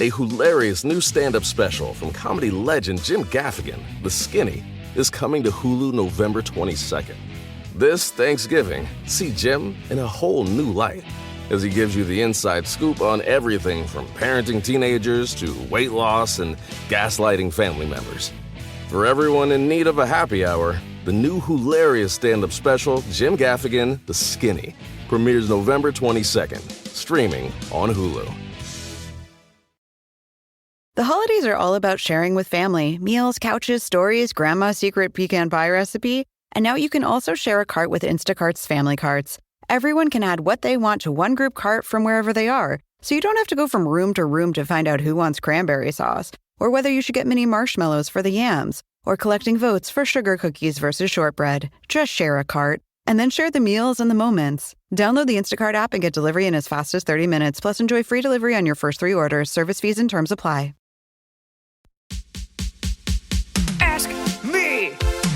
A hilarious new stand-up special from comedy legend Jim Gaffigan, The Skinny, is coming to Hulu November 22nd. This Thanksgiving, see Jim in a whole new light as he gives you the inside scoop on everything from parenting teenagers to weight loss and gaslighting family members. For everyone in need of a happy hour, the new hilarious stand-up special, Jim Gaffigan, The Skinny, premieres November 22nd, streaming on Hulu. The holidays are all about sharing with family. Meals, couches, stories, grandma's secret pecan pie recipe. And now you can also share a cart with Instacart's family carts. Everyone can add what they want to one group cart from wherever they are. So you don't have to go from room to room to find out who wants cranberry sauce, or whether you should get mini marshmallows for the yams, or collecting votes for sugar cookies versus shortbread. Just share a cart, and then share the meals and the moments. Download the Instacart app and get delivery in as fast as 30 minutes, plus enjoy free delivery on your first 3 orders. Service fees and terms apply. Ask me,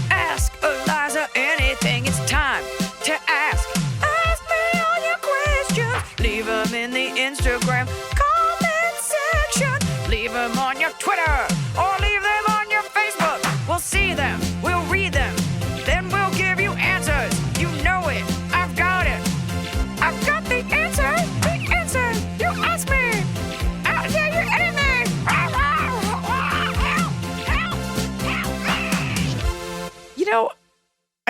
ask Iliza anything. It's time to ask. Ask me all your questions. Leave them in the Instagram comment section. Leave them on your Twitter or leave them on your Facebook. We'll see them, we'll read them, then we'll give you answers. You know it, I've got it. I've got the answer, you ask me. I'll tell you anything. You know,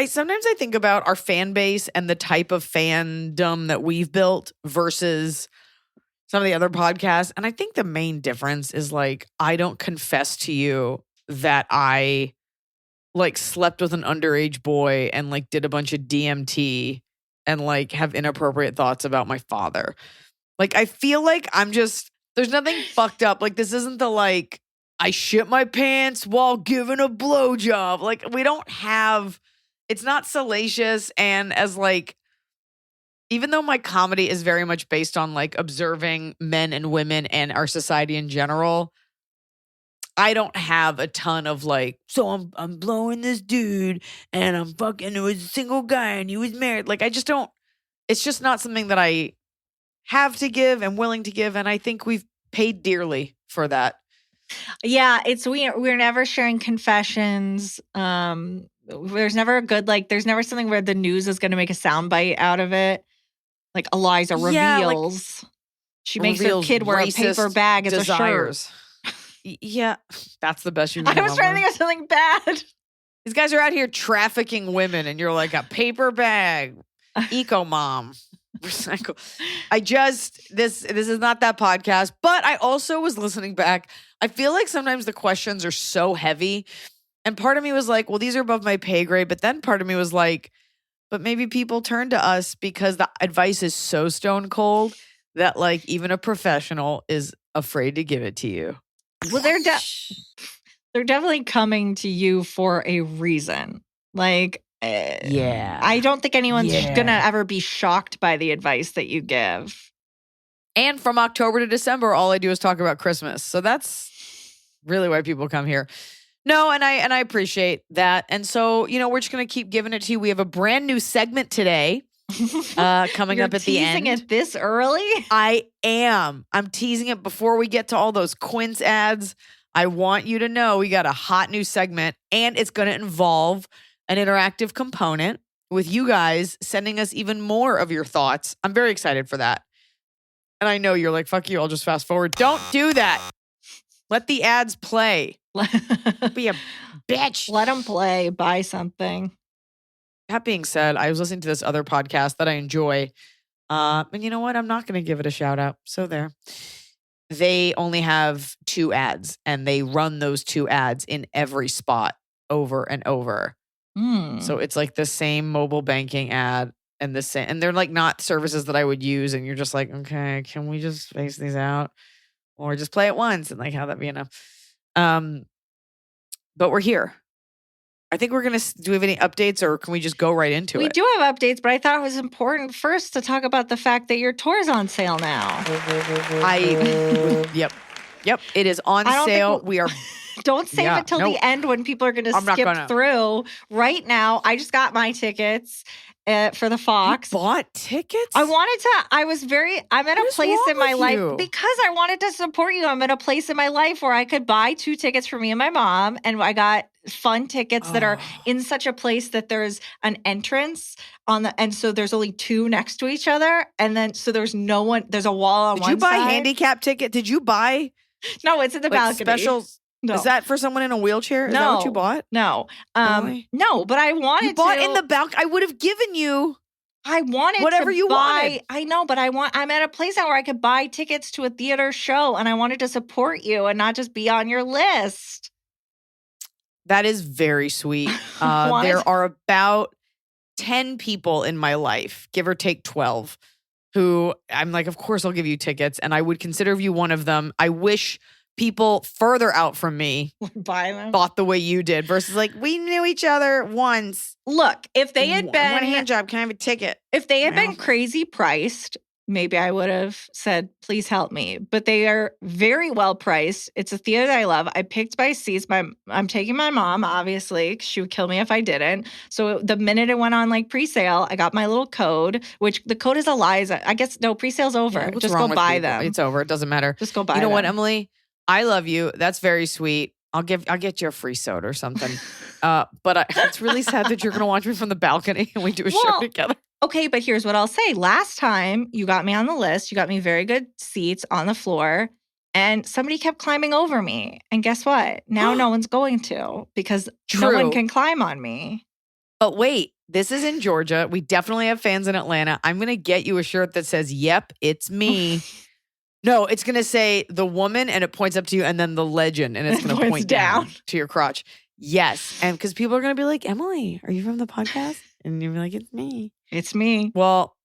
sometimes I think about our fan base and the type of fandom that we've built versus some of the other podcasts. And I think the main difference is like, I don't confess to you that I like slept with an underage boy and like did a bunch of DMT and like have inappropriate thoughts about my father. Like, I feel like there's nothing fucked up. Like, this isn't the like, I shit my pants while giving a blowjob. Like, we don't have, it's not salacious. And as like, even though my comedy is very much based on like observing men and women and our society in general, I don't have a ton of like, so I'm blowing this dude and I'm fucking, it was a single guy and he was married. Like, I just don't, it's just not something that I have to give and willing to give. And I think we've paid dearly for that. Yeah, we're never sharing confessions. There's never a good, like, there's never something where the news is going to make a soundbite out of it. Like Iliza reveals, she makes her kid wear a paper bag as a shirt. Yeah, that's the best you can I was trying to think of something bad. These guys are out here trafficking women, and you're like a paper bag, eco mom, recycle. This is not that podcast, but I also was listening back. I feel like sometimes the questions are so heavy, and part of me was like, well, these are above my pay grade, but then part of me was like, but maybe people turn to us because the advice is so stone cold that like even a professional is afraid to give it to you. Well, they're definitely coming to you for a reason. Like, yeah, I don't think anyone's gonna ever be shocked by the advice that you give. And from October to December, all I do is talk about Christmas. So that's really why people come here. No, and I appreciate that. And so, you know, we're just going to keep giving it to you. We have a brand new segment today coming up at the end. You're teasing it this early? I am. I'm teasing it before we get to all those Quince ads. I want you to know we got a hot new segment, and it's going to involve an interactive component with you guys sending us even more of your thoughts. I'm very excited for that. And I know you're like, fuck you, I'll just fast forward. Don't do that. Let the ads play. Be a bitch. Let them play. Buy something. That being said, I was listening to this other podcast that I enjoy. And you know what? I'm not going to give it a shout out. So there. They only have 2 ads, and they run those 2 ads in every spot over and over. So it's like the same mobile banking ad and the same, and they're like not services that I would use. And you're just like, okay, can we just space these out or just play it once and like how that be enough? But we're here. I think we're going to, do we have any updates or can we just go right into it? We do have updates, but I thought it was important first to talk about the fact that your tour's on sale now. Yep. It is on sale. We are. Don't save it till the end when people are going to skip through. Right now, I just got my tickets for the Fox. You bought tickets? I'm at a place in my life because I wanted to support you. I'm at a place in my life where I could buy 2 tickets for me and my mom. And I got fun tickets that are in such a place that there's an entrance and so there's only 2 next to each other. And then, so there's no one, there's a wall on one side. Did you buy handicap ticket? Did you buy? No, it's in the balcony. Specials. No. Is that for someone in a wheelchair? Is that what you bought? No. Really? No, but I wanted to. You bought in the balcony. I would have given you. I wanted whatever to you buy. wanted. I know, but I'm at a place now where I could buy tickets to a theater show, and I wanted to support you and not just be on your list. That is very sweet. There are about 10 people in my life, give or take 12, who I'm like, of course I'll give you tickets, and I would consider you one of them. I wish people further out from me bought the way you did versus like, we knew each other once. Look, if they had been one hand job, can I have a ticket? If they had been crazy priced, maybe I would have said, please help me. But they are very well priced. It's a theater that I love. I picked my seats. I'm taking my mom, obviously. She would kill me if I didn't. So the minute it went on like pre-sale, I got my little code, which the code is Iliza. I guess, no, pre-sale's over. Yeah, just go buy them. It's over. It doesn't matter. Just go buy them. You know what, Emily? I love you. That's very sweet. I'll get you a free soda or something. But it's really sad that you're going to watch me from the balcony and we do a show together. Okay, but here's what I'll say. Last time you got me on the list, you got me very good seats on the floor, and somebody kept climbing over me. And guess what? Now no one's going to because no one can climb on me. But wait, this is in Georgia. We definitely have fans in Atlanta. I'm going to get you a shirt that says, yep, it's me. No, it's going to say the woman and it points up to you and then the legend and it's going to point down to your crotch. Yes. And because people are going to be like, Emily, are you from the podcast? And you'll be like, it's me. It's me. Well,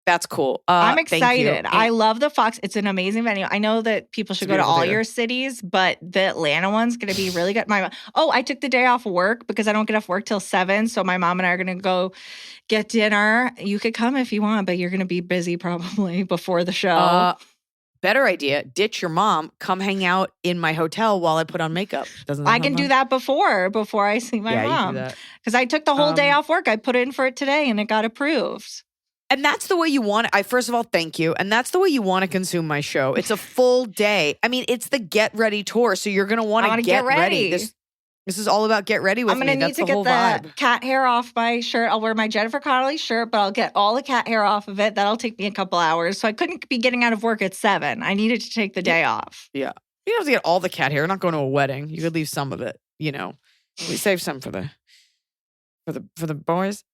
that's cool. I'm excited. I love the Fox. It's an amazing venue. I know that people should go to all your cities, but the Atlanta one's going to be really good. I took the day off work because I don't get off work till 7. So my mom and I are going to go get dinner. You could come if you want, but you're going to be busy probably before the show. Better idea. Ditch your mom. Come hang out in my hotel while I put on makeup. I can do that before I see my mom. Because I took the whole day off work. I put in for it today and it got approved. And that's the way you want it. First of all, thank you. And that's the way you want to consume my show. It's a full day. I mean, it's the get ready tour. So you're going to want to get ready. This is all about get ready with me. I'm going to need to get the cat hair off my shirt. I'll wear my Jennifer Connelly shirt, but I'll get all the cat hair off of it. That'll take me a couple hours. So I couldn't be getting out of work at 7. I needed to take the day off. Yeah. You don't have to get all the cat hair. You're not going to a wedding. You could leave some of it, you know. We save some for the boys.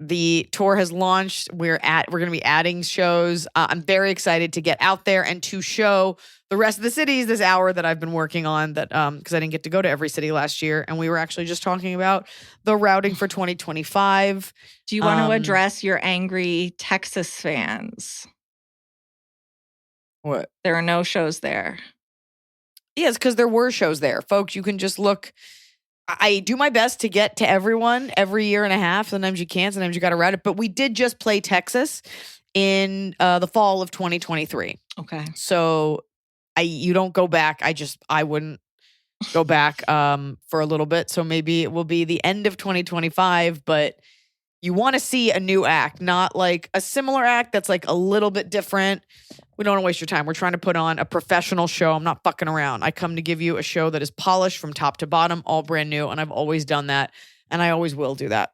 The tour has launched. We're going to be adding shows. I'm very excited to get out there and to show the rest of the cities this hour that I've been working on that because I didn't get to go to every city last year. And we were actually just talking about the routing for 2025. Do you want to address your angry Texas fans? What? There are no shows there. Yes, because there were shows there. Folks, you can just look. I do my best to get to everyone every year and a half. Sometimes you can't. Sometimes you got to route it. But we did just play Texas in the fall of 2023. Okay. So you don't go back. I wouldn't go back for a little bit. So maybe it will be the end of 2025. But you want to see a new act, not like a similar act that's like a little bit different. We don't want to waste your time. We're trying to put on a professional show. I'm not fucking around. I come to give you a show that is polished from top to bottom, all brand new. And I've always done that. And I always will do that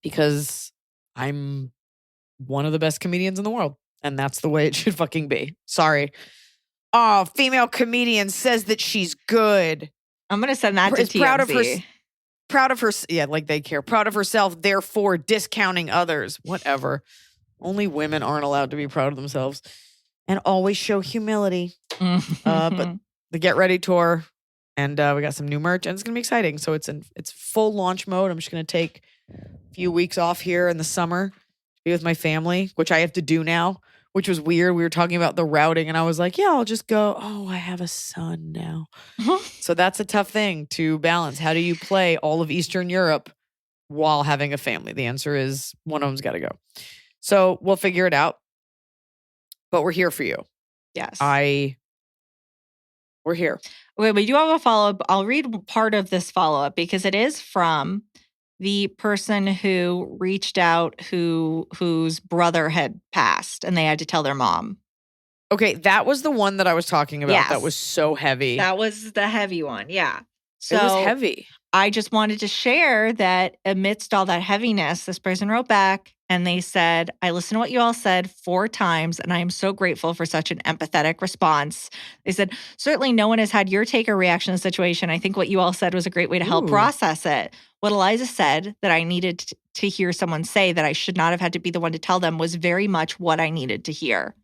because I'm one of the best comedians in the world. And that's the way it should fucking be. Sorry. Oh, female comedian says that she's good. I'm going to send that to TMZ. Proud of her. Yeah, like they care. Proud of herself, therefore discounting others. Whatever. Only women aren't allowed to be proud of themselves. And always show humility. But the Get Ready tour, and we got some new merch, and it's gonna be exciting. So it's full launch mode. I'm just gonna take a few weeks off here in the summer to be with my family, which I have to do now, which was weird. We were talking about the routing, and I was like, yeah, I'll just go. Oh, I have a son now. So that's a tough thing to balance. How do you play all of Eastern Europe while having a family? The answer is one of them's got to go. So we'll figure it out. But we're here for you. Yes. We're here. Okay, we do have a follow-up. I'll read part of this follow-up because it is from the person who reached out whose brother had passed and they had to tell their mom. Okay, that was the one that I was talking about. Yes. That was so heavy. That was the heavy one, yeah. So it was heavy. I just wanted to share that amidst all that heaviness, this person wrote back and they said, I listened to what you all said 4 times, and I am so grateful for such an empathetic response. They said, certainly no one has had your take or reaction to the situation. I think what you all said was a great way to help process it. What Iliza said that I needed to hear someone say that I should not have had to be the one to tell them was very much what I needed to hear.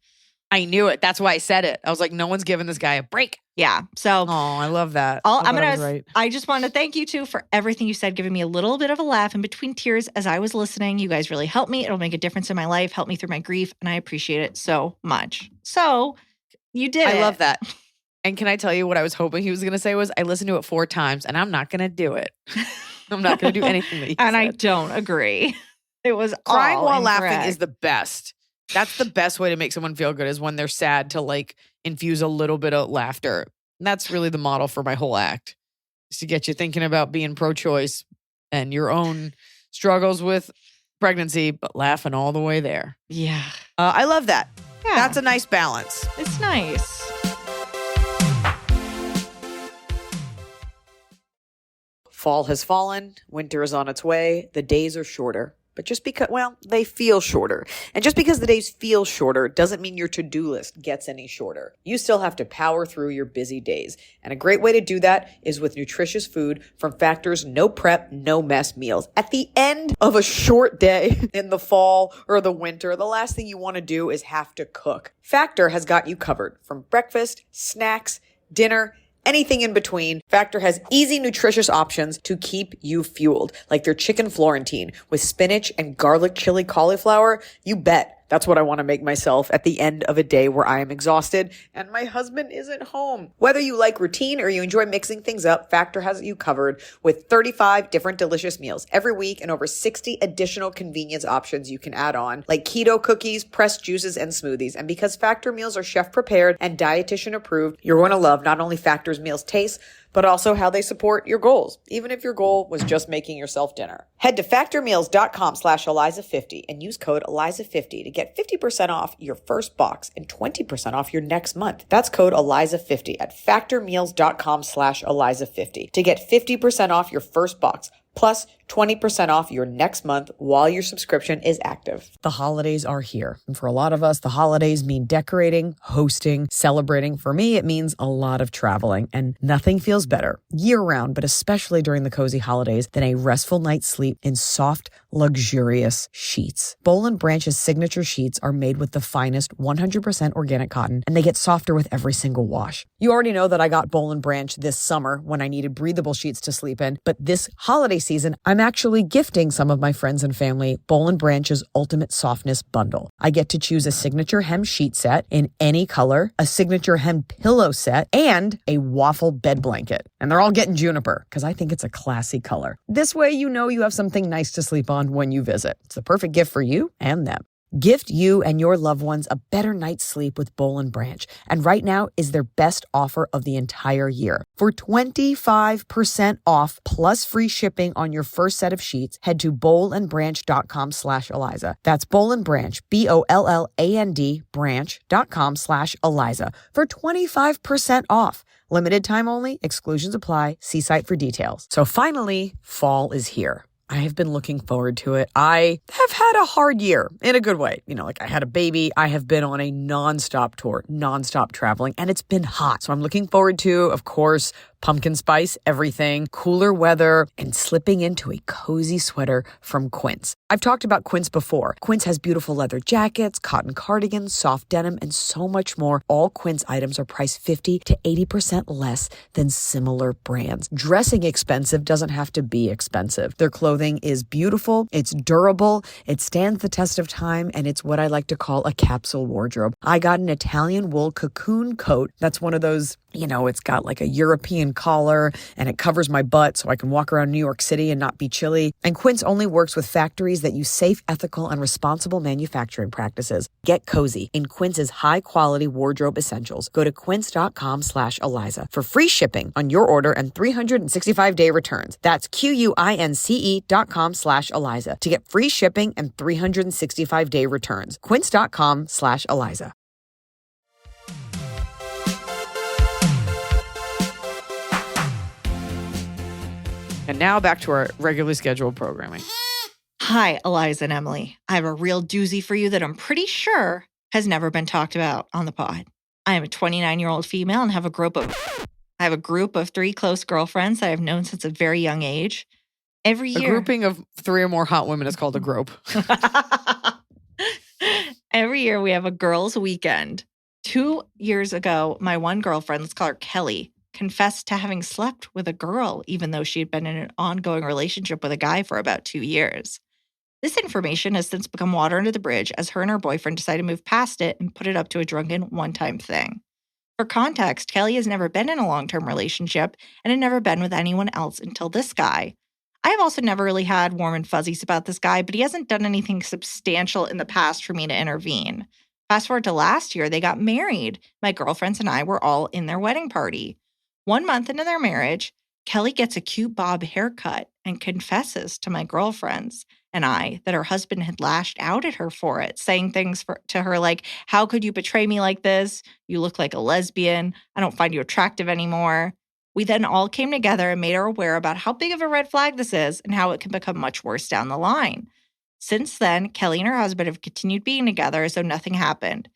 I knew it. That's why I said it. I was like, no one's giving this guy a break. Yeah. So, I love that. I just want to thank you two for everything you said, giving me a little bit of a laugh in between tears as I was listening. You guys really helped me. It'll make a difference in my life, help me through my grief, and I appreciate it so much. So, you did it. I love that. And can I tell you what I was hoping he was going to say was, I listened to it 4 times and I'm not going to do it. I'm not going to do anything that he And said. I don't agree. It was crying all while incorrect. laughing is the best. That's the best way to make someone feel good, is when they're sad, to like infuse a little bit of laughter. And that's really the model for my whole act, is to get you thinking about being pro-choice and your own struggles with pregnancy, but laughing all the way there. Yeah. I love that. Yeah. That's a nice balance. It's nice. Fall has fallen, winter is on its way, the days are shorter. But just because, they feel shorter. And just because the days feel shorter doesn't mean your to-do list gets any shorter. You still have to power through your busy days. And a great way to do that is with nutritious food from Factor's no prep, no mess meals. At the end of a short day in the fall or the winter, the last thing you want to do is have to cook. Factor has got you covered, from breakfast, snacks, dinner, anything in between. Factor has easy, nutritious options to keep you fueled, like their chicken Florentine with spinach and garlic chili cauliflower. You bet. That's what I want to make myself at the end of a day where I am exhausted and my husband isn't home. Whether you like routine or you enjoy mixing things up, Factor has you covered with 35 different delicious meals every week and over 60 additional convenience options you can add on, like keto cookies, pressed juices, and smoothies. And because Factor meals are chef prepared and dietitian approved, you're going to love not only Factor's meals taste, but also how they support your goals, even if your goal was just making yourself dinner. Head to factormeals.com/Iliza50 and use code Iliza50 to get 50% off your first box and 20% off your next month. That's code Iliza50 at factormeals.com/Iliza50 to get 50% off your first box, plus 20% off your next month while your subscription is active. The holidays are here. And for a lot of us, the holidays mean decorating, hosting, celebrating. For me, it means a lot of traveling, and nothing feels better year-round, but especially during the cozy holidays, than a restful night's sleep in soft, luxurious sheets. Boll & Branch's signature sheets are made with the finest 100% organic cotton, and they get softer with every single wash. You already know that I got Boll & Branch this summer when I needed breathable sheets to sleep in, but this holiday season, I'm actually gifting some of my friends and family Boll & Branch's Ultimate Softness Bundle. I get to choose a signature hem sheet set in any color, a signature hem pillow set, and a waffle bed blanket. And they're all getting juniper because I think it's a classy color. This way, you know you have something nice to sleep on when you visit. It's the perfect gift for you and them. Gift you and your loved ones a better night's sleep with Boll & Branch. And right now is their best offer of the entire year. For 25% off plus free shipping on your first set of sheets, head to bollandbranch.com/Iliza. That's Boll & Branch, BOLLAND branch.com/Iliza for 25% off. Limited time only, exclusions apply. See site for details. So finally, fall is here. I have been looking forward to it. I have had a hard year in a good way. I had a baby. I have been on a nonstop tour, nonstop traveling, and it's been hot. So I'm looking forward to, of course, pumpkin spice, everything, cooler weather, and slipping into a cozy sweater from Quince. I've talked about Quince before. Quince has beautiful leather jackets, cotton cardigans, soft denim, and so much more. All Quince items are priced 50 to 80% less than similar brands. Dressing expensive doesn't have to be expensive. Their clothing is beautiful, it's durable, it stands the test of time, and it's what I like to call a capsule wardrobe. I got an Italian wool cocoon coat. That's one of those, it's got like a European collar, and it covers my butt so I can walk around New York City and not be chilly. And Quince only works with factories that use safe, ethical, and responsible manufacturing practices. Get cozy in Quince's high-quality wardrobe essentials. Go to quince.com/Iliza for free shipping on your order and 365-day returns. That's QUINCE.com/Iliza to get free shipping and 365-day returns. Quince.com/Iliza. And now back to our regularly scheduled programming. Hi, Eliza and Emily. I have a real doozy for you that I'm pretty sure has never been talked about on the pod. I am a 29-year-old female and have a group of 3 close girlfriends that I've known since a very young age. Every year, A grouping of 3 or more hot women is called a grope. Every year we have a girls' weekend. 2 years ago, my one girlfriend, let's call her Kelly, confessed to having slept with a girl, even though she had been in an ongoing relationship with a guy for about 2 years. This information has since become water under the bridge as her and her boyfriend decided to move past it and put it up to a drunken one-time thing. For context, Kelly has never been in a long-term relationship and had never been with anyone else until this guy. I have also never really had warm and fuzzies about this guy, but he hasn't done anything substantial in the past for me to intervene. Fast forward to last year, they got married. My girlfriends and I were all in their wedding party. 1 month into their marriage, Kelly gets a cute bob haircut and confesses to my girlfriends and I that her husband had lashed out at her for it, saying things to her like, "How could you betray me like this? You look like a lesbian. I don't find you attractive anymore." We then all came together and made her aware about how big of a red flag this is and how it can become much worse down the line. Since then, Kelly and her husband have continued being together as though nothing happened.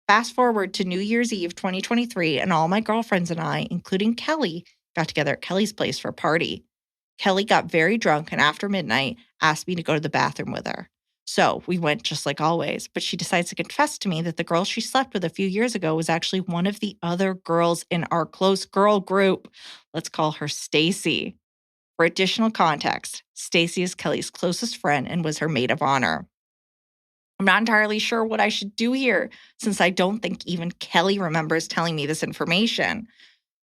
Fast forward to New Year's Eve 2023, and all my girlfriends and I, including Kelly, got together at Kelly's place for a party. Kelly got very drunk and after midnight asked me to go to the bathroom with her. So we went just like always, but she decides to confess to me that the girl she slept with a few years ago was actually one of the other girls in our close girl group. Let's call her Stacy. For additional context, Stacy is Kelly's closest friend and was her maid of honor. I'm not entirely sure what I should do here, since I don't think even Kelly remembers telling me this information.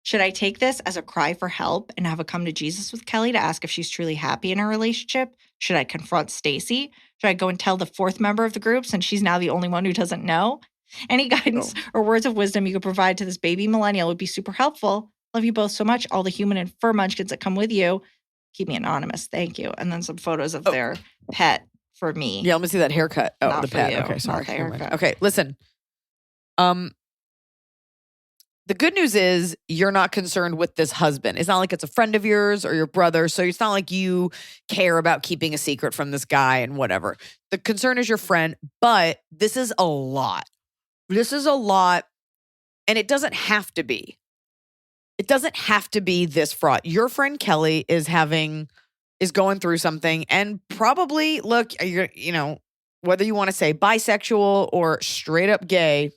Should I take this as a cry for help and have a come to Jesus with Kelly to ask if she's truly happy in her relationship? Should I confront Stacy? Should I go and tell the 4th member of the group since she's now the only one who doesn't know? Any guidance or words of wisdom you could provide to this baby millennial would be super helpful. Love you both so much. All the human and fur munchkins that come with you. Keep me anonymous. Thank you. And then some photos of their pet for me. Yeah, let me see that haircut. Oh, Not the for pet. you. Okay, sorry. Not the haircut. Okay, listen. The good news is you're not concerned with this husband. It's not like it's a friend of yours or your brother. So it's not like you care about keeping a secret from this guy and whatever. The concern is your friend, but this is a lot. This is a lot. And it doesn't have to be. It doesn't have to be this fraught. Your friend Kelly is going through something and probably, look, whether you want to say bisexual or straight gay.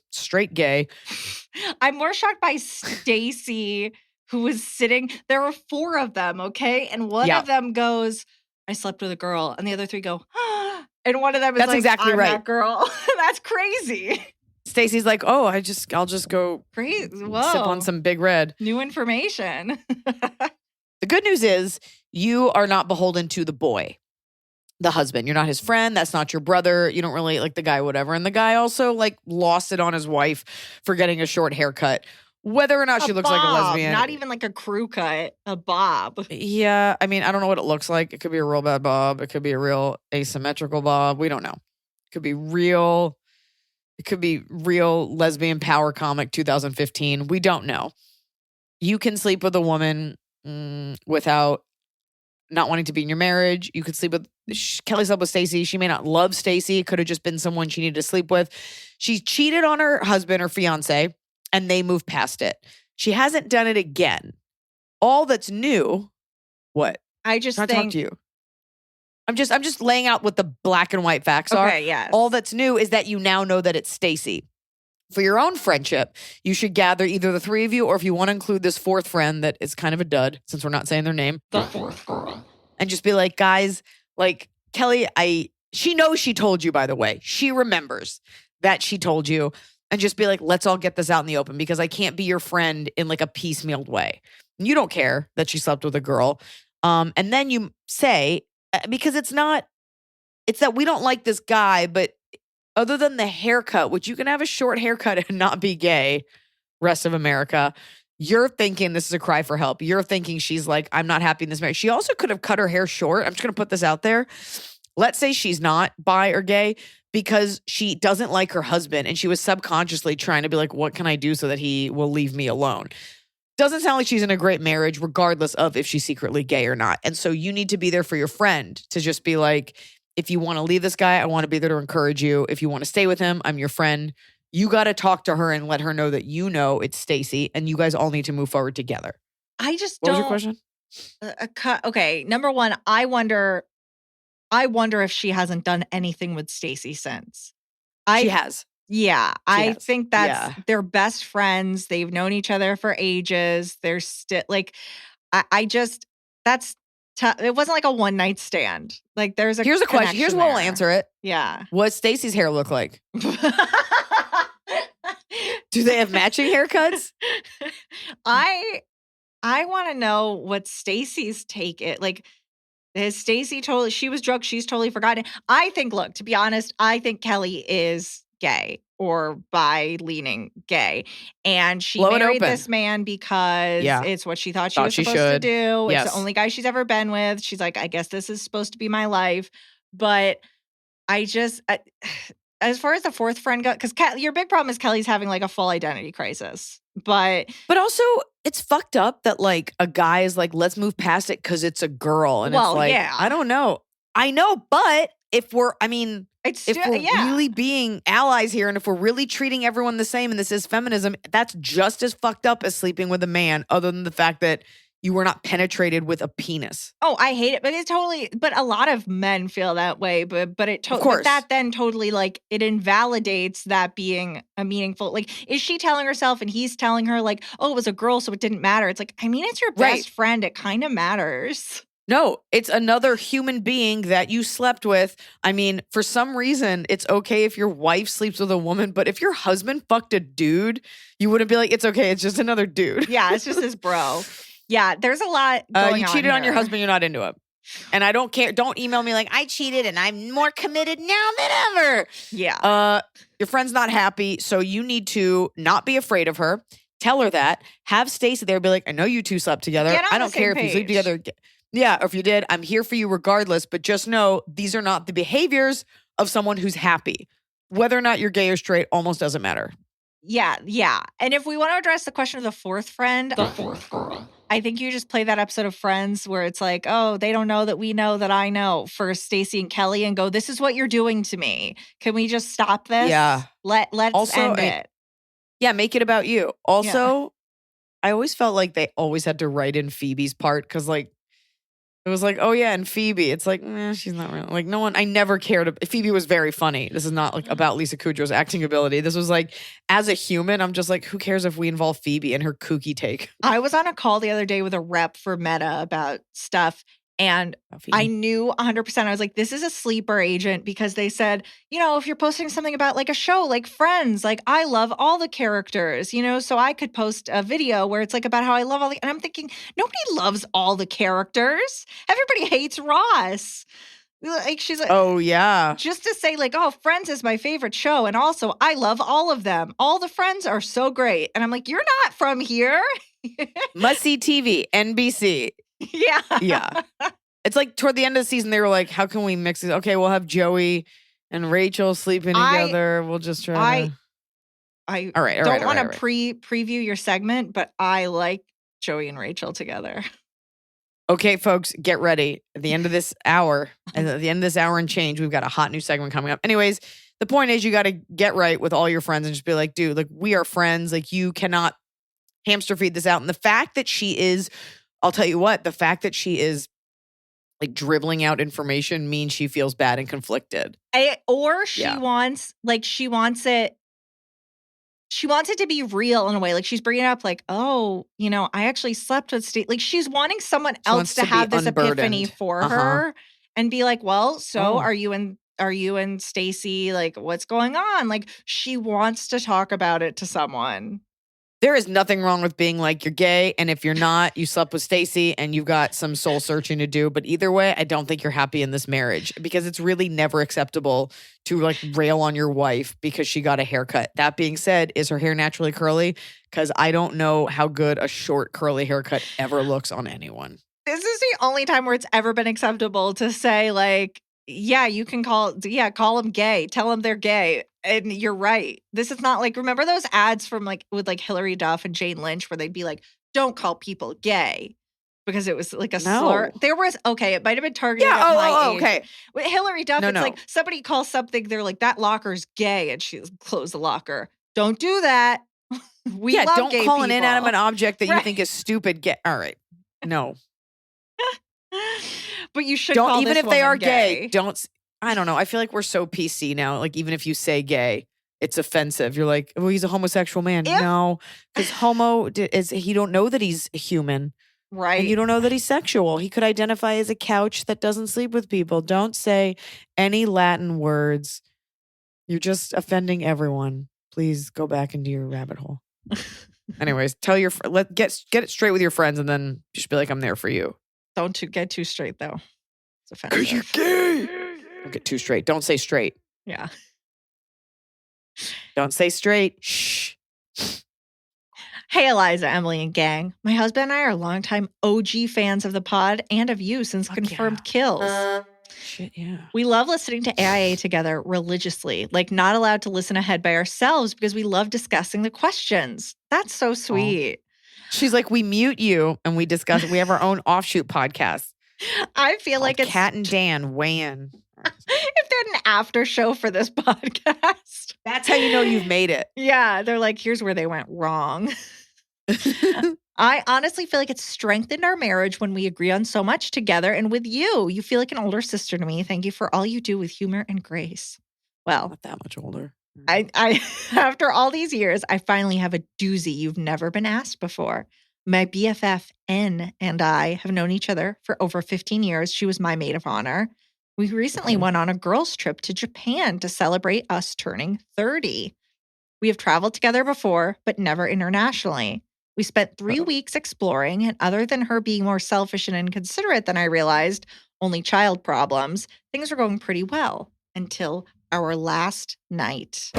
I'm more shocked by Stacy, who was sitting. There were 4 of them, okay? And one of them goes, "I slept with a girl." And the other 3 go, "Ah." And one of them is That's like, exactly "I'm right. that girl." That's crazy. Stacy's like, "Oh, I'll just go Crazy. Whoa. sip on some Big Red." New information. The good news is you are not beholden to the boy, the husband. You're not his friend. That's not your brother. You don't really like the guy, whatever. And the guy also lost it on his wife for getting a short haircut. Whether or not she looks like a lesbian. Not even like a crew cut, a bob. Yeah. I mean, I don't know what it looks like. It could be a real bad bob. It could be a real asymmetrical bob. We don't know. It could be real. It could be real lesbian power comic 2015. We don't know. You can sleep with a woman without not wanting to be in your marriage. You could sleep with Kelly slept with Stacy. She may not love Stacy. It could have just been someone she needed to sleep with. She cheated on her husband or fiance, and they moved past it. She hasn't done it again. All that's new, what? I just Can I think talk to you? I'm just laying out what the black and white facts are. Okay, yes. All that's new is that you now know that it's Stacy. For your own friendship, you should gather either the 3 of you, or if you want to include this 4th friend that is kind of a dud, since we're not saying their name. The 4th girl. And just be like, guys, Kelly, she knows she told you, by the way. She remembers that she told you. and just be like, let's all get this out in the open because I can't be your friend in like a piecemealed way. And you don't care that she slept with a girl. And then you say, because it's that we don't like this guy, but other than the haircut, which you can have a short haircut and not be gay, rest of America, you're thinking this is a cry for help. You're thinking she's like, I'm not happy in this marriage. She also could have cut her hair short. I'm just going to put this out there. Let's say she's not bi or gay because she doesn't like her husband and she was subconsciously trying to be like, what can I do so that he will leave me alone? Doesn't sound like she's in a great marriage, regardless of if she's secretly gay or not. And so you need to be there for your friend to just be like, if you want to leave this guy, I want to be there to encourage you. If you want to stay with him, I'm your friend. You got to talk to her and let her know that you know it's Stacy and you guys all need to move forward together. I just What don't. was your question? Okay, number one, I wonder if she hasn't done anything with Stacy since. She has. Yeah, I has. think they're best friends. They've known each other for ages. They're still like, I just it wasn't like a one night stand. Like there's a Here's a question. Here's what will answer it. Yeah. What Stacy's hair look like? Do they have matching haircuts? I want to know what Stacy's take it. Like, has Stacy totally, she was drunk, she's totally forgotten. I think, look, to be honest, I think Kelly is gay or bi leaning gay. And she married this man because it's what she thought she was supposed to do. Yes. It's the only guy she's ever been with. She's like, I guess this is supposed to be my life. But as far as the fourth friend goes, because your big problem is Kelly's having like a full identity crisis. But also, it's fucked up that like a guy is like, let's move past it because it's a girl. And it's like, I don't know. I know, but if we're really being allies here and if we're really treating everyone the same and this is feminism, that's just as fucked up as sleeping with a man, other than the fact that you were not penetrated with a penis. Oh, I hate it. But but a lot of men feel that way. But that then totally like it invalidates that being a meaningful, like, is she telling herself and he's telling her like, oh, it was a girl, so it didn't matter. It's like, I mean, it's your best friend. It kind of matters. No, it's another human being that you slept with. I mean, for some reason, it's okay if your wife sleeps with a woman, but if your husband fucked a dude, you wouldn't be like, it's okay, it's just another dude. Yeah, it's just his bro. Yeah, there's a lot going on. You cheated on your husband, you're not into him. And I don't care. Don't email me like, I cheated and I'm more committed now than ever. Yeah. Your friend's not happy, so you need to not be afraid of her. Tell her that. Have Stacey there be like, I know you two slept together. I don't care if you sleep together. Yeah, or if you did, I'm here for you regardless. But just know these are not the behaviors of someone who's happy. Whether or not you're gay or straight almost doesn't matter. Yeah. And if we want to address the question of the fourth friend, the fourth girl, I think you just play that episode of Friends where it's like, oh, they don't know that we know that I know, for Stacy and Kelly, and go, this is what you're doing to me. Can we just stop this? Yeah. Let's end it. Yeah, make it about you. Also, I always felt like they always had to write in Phoebe's part because like, it was like, oh yeah, and Phoebe. It's like, she's not real. Like no one, I never cared. Phoebe was very funny. This is not like about Lisa Kudrow's acting ability. This was like, as a human, I'm just like, who cares if we involve Phoebe and her kooky take? I was on a call the other day with a rep for Meta about stuff. And I knew 100%. I was like, this is a sleeper agent because they said, if you're posting something about like a show, like Friends, like I love all the characters, so I could post a video where it's like about how I love and I'm thinking, nobody loves all the characters. Everybody hates Ross. Like she's like, oh yeah. Just to say like, oh, Friends is my favorite show. And also I love all of them. All the Friends are so great. And I'm like, you're not from here. Must see TV, NBC. Yeah. Yeah. It's like toward the end of the season, they were like, how can we mix it? Okay, we'll have Joey and Rachel sleeping together. We'll just try I all right, don't want to preview your segment, but I like Joey and Rachel together. Okay, folks, get ready. At the end of this hour, and at the end of this hour and change, we've got a hot new segment coming up. Anyways, the point is you got to get right with all your friends and just be like, dude, like we are friends. Like you cannot hamster feed this out. And the fact that she is, I'll tell you what, the fact that she is like dribbling out information means she feels bad and conflicted. She wants it to be real in a way. Like she's bringing it up like, oh, I actually slept with Steve. Like she's wanting someone else to have this epiphany for her and be like, well, so are you in are you and Stacy, like, what's going on? Like, she wants to talk about it to someone. There is nothing wrong with being like you're gay, and if you're not, you slept with Stacy and you've got some soul searching to do. But either way, I don't think you're happy in this marriage because it's really never acceptable to like rail on your wife because she got a haircut. That being said, is her hair naturally curly? Because I don't know how good a short curly haircut ever looks on anyone. This is the only time where it's ever been acceptable to say, like, yeah, you can call them gay. Tell them they're gay. And you're right. This is not like, remember those ads from like with like Hillary Duff and Jane Lynch where they'd be like, don't call people gay because it was like a slur. There was, okay, it might have been targeted at my age. Okay. With Hillary Duff, it's like somebody calls something, they're like, that locker's gay, and she closed the locker. Don't do that. We love don't gay call people. an inanimate object that you think is stupid gay. All right. No. But you should don't, call even this if they are gay. Don't. I don't know. I feel like we're so PC now. Like even if you say gay, it's offensive. You're like, well, he's a homosexual man. No, because homo is he don't know that he's human, right? And you don't know that he's sexual. He could identify as a couch that doesn't sleep with people. Don't say any Latin words. You're just offending everyone. Please go back into your rabbit hole. Anyways, tell your get it straight with your friends, and then just be like, I'm there for you. Don't get too straight though. It's offensive. 'Cause you're gay. Don't get too straight. Don't say straight. Yeah. Don't say straight. Shh. Hey, Iliza, Emily, and gang. My husband and I are longtime OG fans of the pod and of you since Confirmed Kills. Shit, yeah. We love listening to AIA together religiously, like not allowed to listen ahead by ourselves because we love discussing the questions. That's so sweet. She's like, we mute you and we discuss. We have our own offshoot podcast. I feel like it's Kat and Dan weigh in. If they're an after show for this podcast. That's how you know you've made it. Yeah. They're like, here's where they went wrong. I honestly feel like it's strengthened our marriage when we agree on so much together. And with you, you feel like an older sister to me. Thank you for all you do with humor and grace. Well, not that much older. I after all these years, I finally have a doozy you've never been asked before. My BFF N and I have known each other for over 15 years. She was my maid of honor. We recently went on a girls' trip to Japan to celebrate us turning 30. We have traveled together before, but never internationally. We spent 3 weeks exploring, and other than her being more selfish and inconsiderate than I realized, only child problems, things were going pretty well until our last night.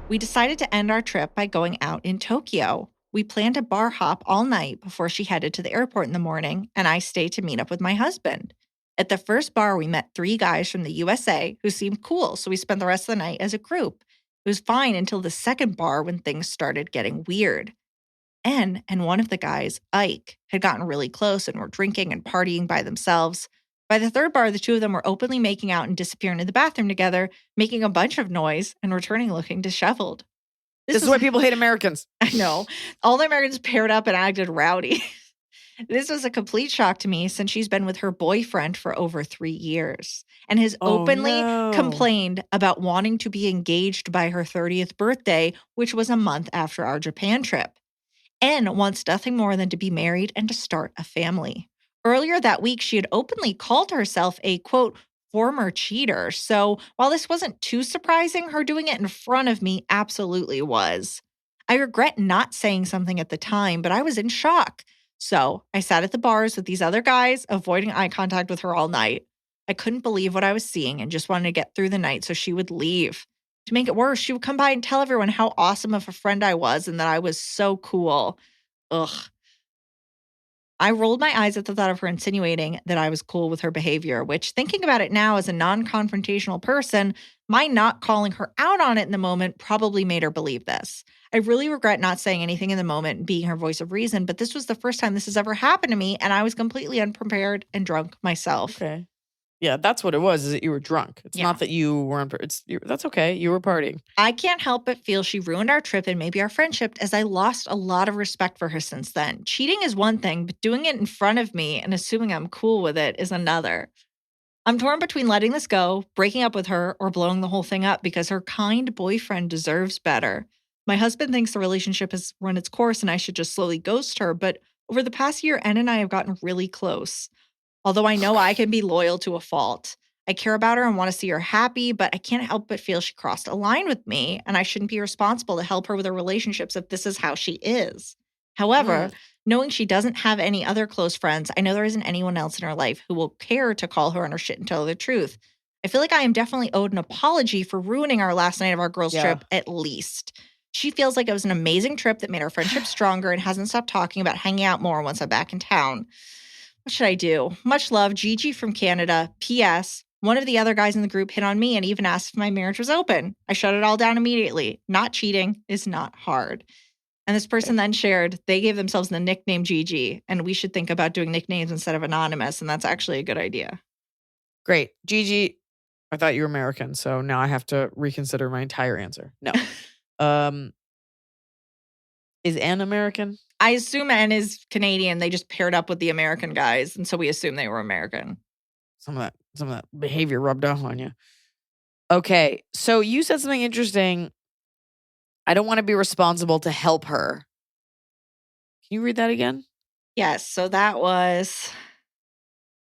We decided to end our trip by going out in Tokyo. We planned a bar hop all night before she headed to the airport in the morning, and I stayed to meet up with my husband. At the first bar, we met 3 guys from the USA who seemed cool, so we spent the rest of the night as a group. It was fine until the second bar when things started getting weird. N and one of the guys, Ike, had gotten really close and were drinking and partying by themselves. By the third bar, the two of them were openly making out and disappearing in the bathroom together, making a bunch of noise and returning looking disheveled. This is why people hate Americans. I know. All the Americans paired up and acted rowdy. This was a complete shock to me since she's been with her boyfriend for over 3 years and has openly complained about wanting to be engaged by her 30th birthday, which was a month after our Japan trip. N wants nothing more than to be married and to start a family. Earlier that week, she had openly called herself a, quote, former cheater. So while this wasn't too surprising, her doing it in front of me absolutely was. I regret not saying something at the time, but I was in shock. So I sat at the bars with these other guys, avoiding eye contact with her all night. I couldn't believe what I was seeing and just wanted to get through the night so she would leave. To make it worse, she would come by and tell everyone how awesome of a friend I was and that I was so cool. Ugh. I rolled my eyes at the thought of her insinuating that I was cool with her behavior, which, thinking about it now as a non-confrontational person, my not calling her out on it in the moment probably made her believe this. I really regret not saying anything in the moment and being her voice of reason, but this was the first time this has ever happened to me, and I was completely unprepared and drunk myself. Okay. Yeah, that's what it was, is that you were drunk. It's not that you weren't. That's okay. You were partying. I can't help but feel she ruined our trip and maybe our friendship, as I lost a lot of respect for her since then. Cheating is one thing, but doing it in front of me and assuming I'm cool with it is another. I'm torn between letting this go, breaking up with her, or blowing the whole thing up because her kind boyfriend deserves better. My husband thinks the relationship has run its course and I should just slowly ghost her, but over the past year, N and I have gotten really close. Although I know I can be loyal to a fault. I care about her and want to see her happy, but I can't help but feel she crossed a line with me and I shouldn't be responsible to help her with her relationships if this is how she is. However, knowing she doesn't have any other close friends, I know there isn't anyone else in her life who will care to call her on her shit and tell her the truth. I feel like I am definitely owed an apology for ruining our last night of our girls' trip, at least. She feels like it was an amazing trip that made our friendship stronger and hasn't stopped talking about hanging out more once I'm back in town. What should I do? Much love, Gigi from Canada. P.S. One of the other guys in the group hit on me and even asked if my marriage was open. I shut it all down immediately. Not cheating is not hard. And this person then shared, they gave themselves the nickname Gigi, and we should think about doing nicknames instead of anonymous, and that's actually a good idea. Great. Gigi, I thought you were American, so now I have to reconsider my entire answer. No. Is Ann American? I assume Ann is Canadian. They just paired up with the American guys, and so we assume they were American. Some of that behavior rubbed off on you. Okay, so you said something interesting. I don't want to be responsible to help her. Can you read that again? Yes, so that was,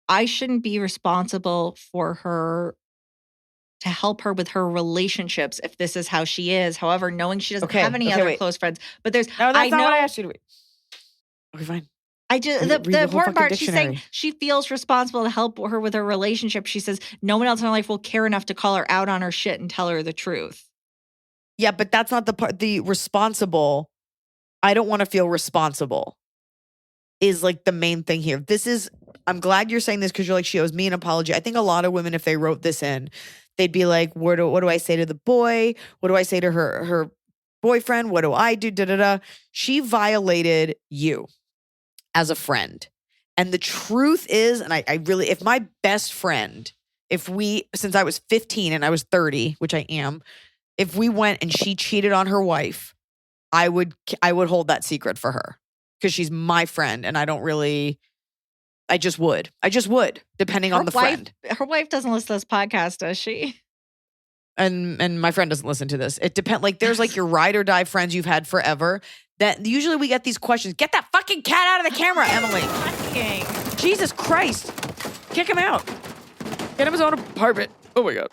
I shouldn't be responsible for her to help her with her relationships if this is how she is. However, knowing she doesn't have any other close friends, but there's no, that's not what I asked you to read. Okay, fine. I just the important part, she's saying she feels responsible to help her with her relationship. She says no one else in her life will care enough to call her out on her shit and tell her the truth. Yeah, but that's not the part. The responsible, I don't want to feel responsible is like the main thing here. I'm glad you're saying this because you're like, she owes me an apology. I think a lot of women, if they wrote this in, they'd be like, what do I say to the boy? What do I say to her boyfriend? What do I do? Da, da, da. She violated you as a friend. And the truth is, and I really, if my best friend, since I was 15 and I was 30, which I am, if we went and she cheated on her wife, I would hold that secret for her because she's my friend and I just would, depending on the friend. Her wife doesn't listen to this podcast, does she? And my friend doesn't listen to this. It depends. Like there's like your ride or die friends you've had forever that usually we get these questions. Get that fucking cat out of the camera, Emily. Jesus Christ. Kick him out. Get him his own apartment. Oh my God.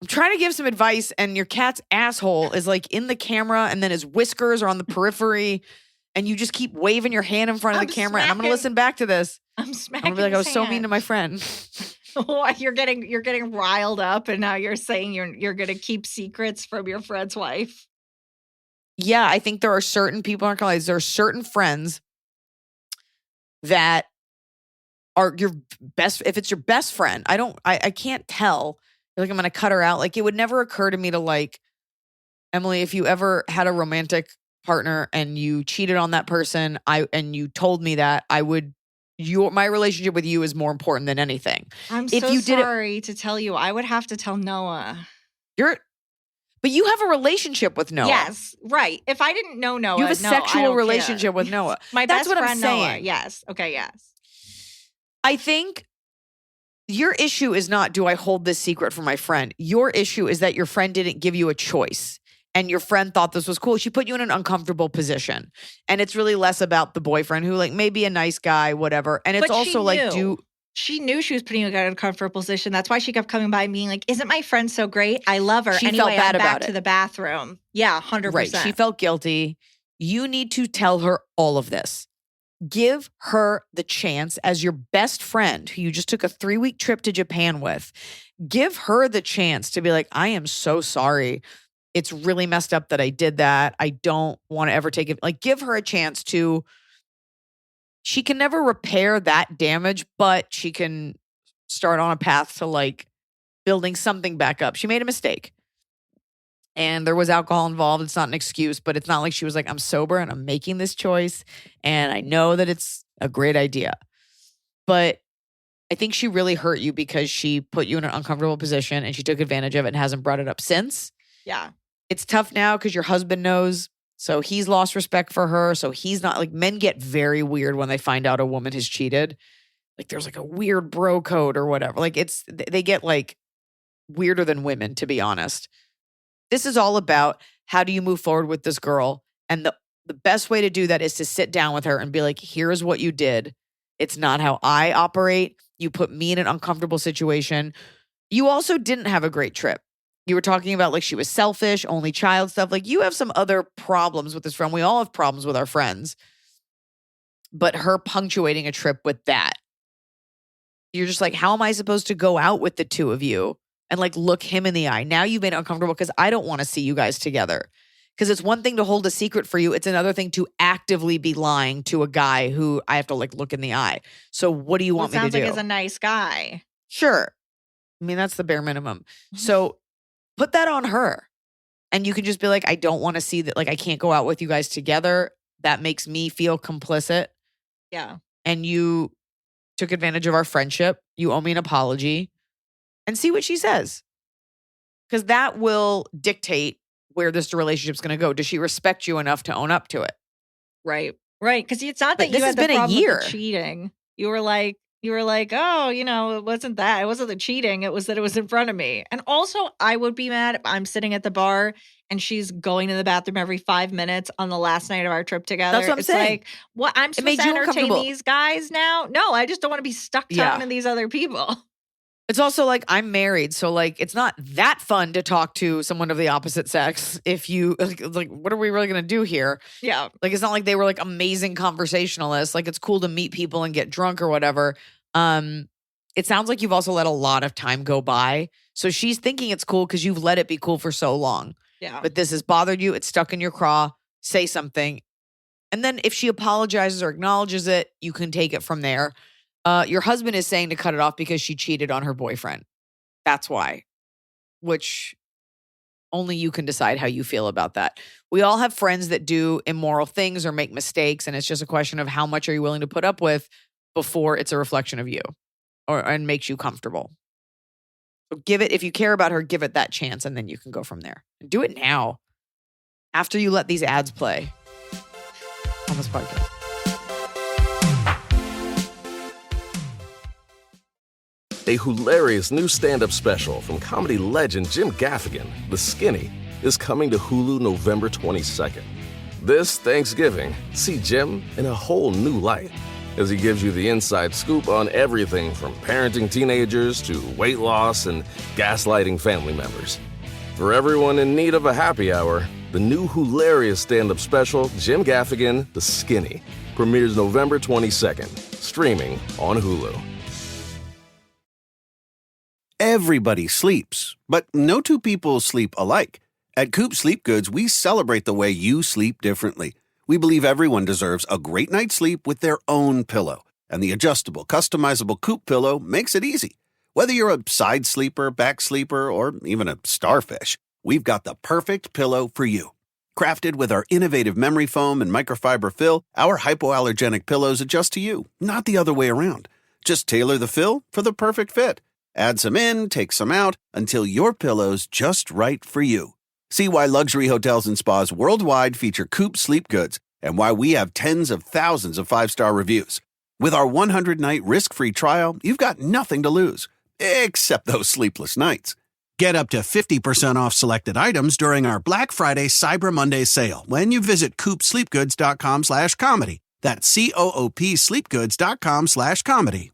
I'm trying to give some advice and your cat's asshole is like in the camera and then his whiskers are on the periphery and you just keep waving your hand in front of the camera and I'm going to listen back to this. I'm smacking I'm going to be like, I was so mean to my friend. You're getting riled up and now you're saying you're going to keep secrets from your friend's wife. Yeah, I think there are certain people aren't going to lie. There are certain friends that are your best. If it's your best friend, I can't tell. Like I'm going to cut her out. Like it would never occur to me to like, Emily, if you ever had a romantic partner and you cheated on that person, and you told me that, my relationship with you is more important than anything. I'm sorry to tell you. I would have to tell Noah. But you have a relationship with Noah. Yes, right. If I didn't know Noah, you have a sexual relationship with Noah. My That's best what friend I'm saying. Noah. Yes. Okay. Yes. I think your issue is not, do I hold this secret from my friend? Your issue is that your friend didn't give you a choice and your friend thought this was cool. She put you in an uncomfortable position. And it's really less about the boyfriend who like may be a nice guy, whatever. And it's also like, she knew she was putting you in a uncomfortable position. That's why she kept coming by and being like, isn't my friend so great? I love her. She felt bad I'm about back it. To the bathroom. Yeah, 100%. Right. She felt guilty. You need to tell her all of this. Give her the chance as your best friend who you just took a 3-week trip to Japan with. Give her the chance to be like, I am so sorry. It's really messed up that I did that. I don't want to ever take it. Like, give her a chance to. She can never repair that damage, but she can start on a path to like building something back up. She made a mistake. And there was alcohol involved. It's not an excuse, but it's not like she was like, I'm sober and I'm making this choice. And I know that it's a great idea. But I think she really hurt you because she put you in an uncomfortable position and she took advantage of it and hasn't brought it up since. Yeah. It's tough now because your husband knows. So he's lost respect for her. So he's not like, men get very weird when they find out a woman has cheated. Like there's like a weird bro code or whatever. Like they get like weirder than women, to be honest. This is all about how do you move forward with this girl? And the best way to do that is to sit down with her and be like, here's what you did. It's not how I operate. You put me in an uncomfortable situation. You also didn't have a great trip. You were talking about like she was selfish, only child stuff. Like you have some other problems with this friend. We all have problems with our friends. But her punctuating a trip with that. You're just like, how am I supposed to go out with the two of you and like look him in the eye? Now you've made it uncomfortable because I don't want to see you guys together. Because it's one thing to hold a secret for you. It's another thing to actively be lying to a guy who I have to like look in the eye. So what do you want me to do? Sounds like he's a nice guy. Sure. I mean, that's the bare minimum. So put that on her. And you can just be like, I don't want to see that. Like, I can't go out with you guys together. That makes me feel complicit. Yeah. And you took advantage of our friendship. You owe me an apology. And see what she says. Because that will dictate where this relationship's going to go. Does she respect you enough to own up to it? Right. Right. Because it's not that But you had the this has been a problem with year. the cheating. You were like, oh, it wasn't that. It wasn't the cheating. It was that it was in front of me. And also, I would be mad if I'm sitting at the bar and she's going to the bathroom every 5 minutes on the last night of our trip together. That's what I'm it's saying. like, what? I'm supposed made to you entertain uncomfortable. these guys now? No, I just don't want to be stuck talking to these other people. It's also like I'm married. So like it's not that fun to talk to someone of the opposite sex if you like what are we really going to do here? Yeah. Like it's not like they were like amazing conversationalists. Like it's cool to meet people and get drunk or whatever. It sounds like you've also let a lot of time go by. So she's thinking it's cool because you've let it be cool for so long. Yeah. But this has bothered you. It's stuck in your craw. Say something. And then if she apologizes or acknowledges it, you can take it from there. Your husband is saying to cut it off because she cheated on her boyfriend. That's why. Which only you can decide how you feel about that. We all have friends that do immoral things or make mistakes. And it's just a question of how much are you willing to put up with before it's a reflection of you and makes you comfortable. So give it, if you care about her, give it that chance and then you can go from there. Do it now after you let these ads play on this podcast. A hilarious new stand-up special from comedy legend Jim Gaffigan, The Skinny, is coming to Hulu November 22nd. This Thanksgiving, see Jim in a whole new light as he gives you the inside scoop on everything from parenting teenagers to weight loss and gaslighting family members. For everyone in need of a happy hour, the new hilarious stand-up special, Jim Gaffigan, The Skinny, premieres November 22nd, streaming on Hulu. Everybody sleeps, but no two people sleep alike. At Coop Sleep Goods, we celebrate the way you sleep differently. We believe everyone deserves a great night's sleep with their own pillow, and the adjustable, customizable Coop pillow makes it easy. Whether you're a side sleeper, back sleeper, or even a starfish, we've got the perfect pillow for you. Crafted with our innovative memory foam and microfiber fill, our hypoallergenic pillows adjust to you, not the other way around. Just tailor the fill for the perfect fit. Add some in, take some out, until your pillow's just right for you. See why luxury hotels and spas worldwide feature Coop Sleep Goods and why we have tens of thousands of 5-star reviews. With our 100-night risk-free trial, you've got nothing to lose, except those sleepless nights. Get up to 50% off selected items during our Black Friday Cyber Monday sale when you visit coopsleepgoods.com/comedy. That's COOP sleepgoods.com/comedy.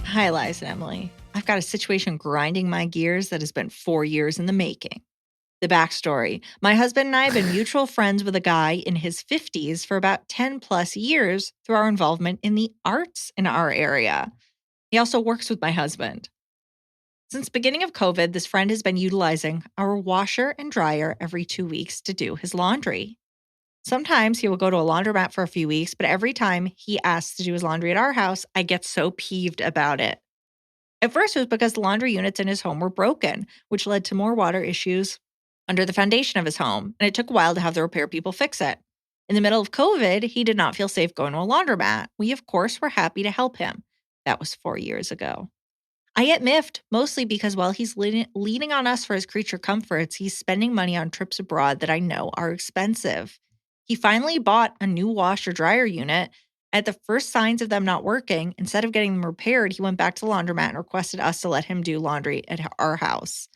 Hi, Iliza and Emily. I've got a situation grinding my gears that has been 4 years in the making. The backstory. My husband and I have been mutual friends with a guy in his 50s for about 10 plus years through our involvement in the arts in our area. He also works with my husband. Since the beginning of COVID, this friend has been utilizing our washer and dryer every 2 weeks to do his laundry. Sometimes he will go to a laundromat for a few weeks, but every time he asks to do his laundry at our house, I get so peeved about it. At first, it was because the laundry units in his home were broken, which led to more water issues under the foundation of his home, and it took a while to have the repair people fix it. In the middle of COVID, he did not feel safe going to a laundromat. We, of course, were happy to help him. That was 4 years ago. I get miffed, mostly because while he's leaning on us for his creature comforts, he's spending money on trips abroad that I know are expensive. He finally bought a new washer-dryer unit. At the first signs of them not working, instead of getting them repaired, he went back to the laundromat and requested us to let him do laundry at our house.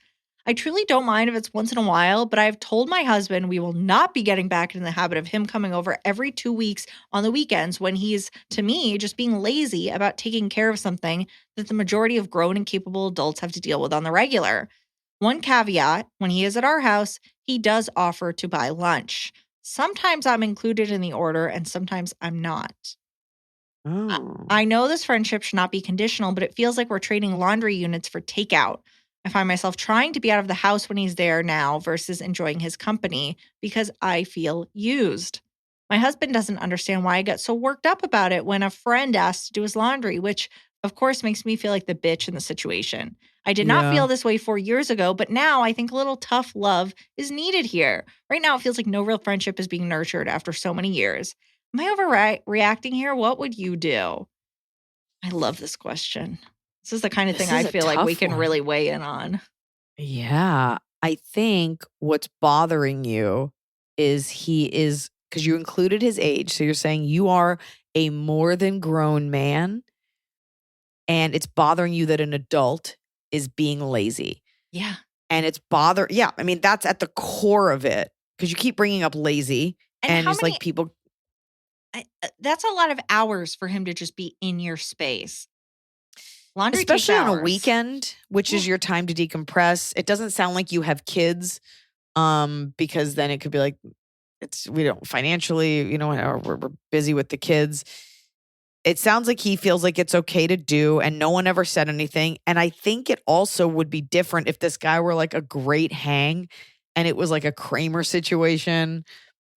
I truly don't mind if it's once in a while, but I've told my husband we will not be getting back in the habit of him coming over every 2 weeks on the weekends when he's, to me, just being lazy about taking care of something that the majority of grown and capable adults have to deal with on the regular. One caveat, when he is at our house, he does offer to buy lunch. Sometimes I'm included in the order and sometimes I'm not. Oh. I know this friendship should not be conditional, but it feels like we're trading laundry units for takeout. I find myself trying to be out of the house when he's there now versus enjoying his company because I feel used. My husband doesn't understand why I get so worked up about it when a friend asks to do his laundry, which of course makes me feel like the bitch in the situation. I did not feel this way 4 years ago, but now I think a little tough love is needed here. Right now, it feels like no real friendship is being nurtured after so many years. Am I overreacting here? What would you do? I love this question. This is the kind of This thing I is a feel like we tough can one. really weigh in on. Yeah. I think what's bothering you is because you included his age. So you're saying you are a more than grown man and it's bothering you that an adult is being lazy. Yeah. And it's I mean, that's at the core of it because you keep bringing up lazy and how it's many, like people. that's a lot of hours for him to just be in your space. Laundry takes Especially on a hours. weekend, which is your time to decompress. It doesn't sound like you have kids, because then it could be like we don't financially, or we're busy with the kids. It sounds like he feels like it's okay to do, and no one ever said anything. And I think it also would be different if this guy were like a great hang, and it was like a Kramer situation,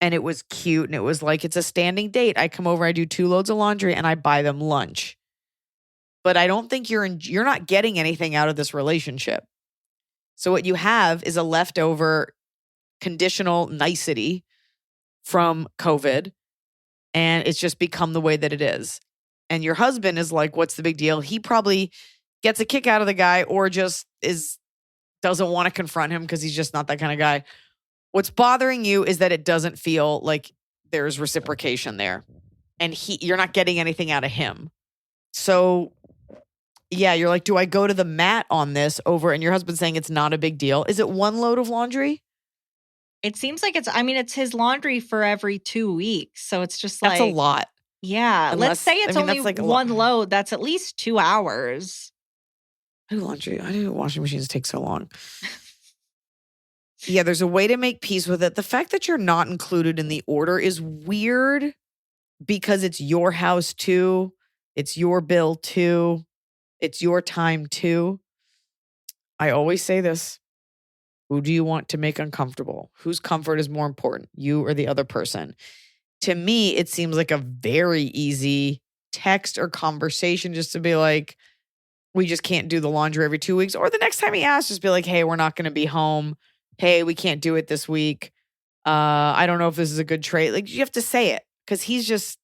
and it was cute, and it was like it's a standing date. I come over, I do 2 loads of laundry, and I buy them lunch. But I don't think you're not getting anything out of this relationship. So what you have is a leftover conditional nicety from COVID, and it's just become the way that it is. And your husband is like, what's the big deal? He probably gets a kick out of the guy or just doesn't want to confront him because he's just not that kind of guy. What's bothering you is that it doesn't feel like there's reciprocation there. And you're not getting anything out of him. So yeah, you're like, do I go to the mat on this and your husband's saying it's not a big deal. Is it 1 load of laundry? It seems like it's his laundry for every 2 weeks. So it's just That's like. a lot. Yeah. Let's say it's only that's like 1 load. That's at least 2 hours. I do laundry. I do washing machines take so long. Yeah, there's a way to make peace with it. The fact that you're not included in the order is weird because it's your house too. It's your bill too. It's your time too. I always say this. Who do you want to make uncomfortable? Whose comfort is more important, you or the other person? To me, it seems like a very easy text or conversation just to be like, we just can't do the laundry every 2 weeks. Or the next time he asks, just be like, hey, we're not going to be home. Hey, we can't do it this week. I don't know if this is a good trade. Like, you have to say it because he's just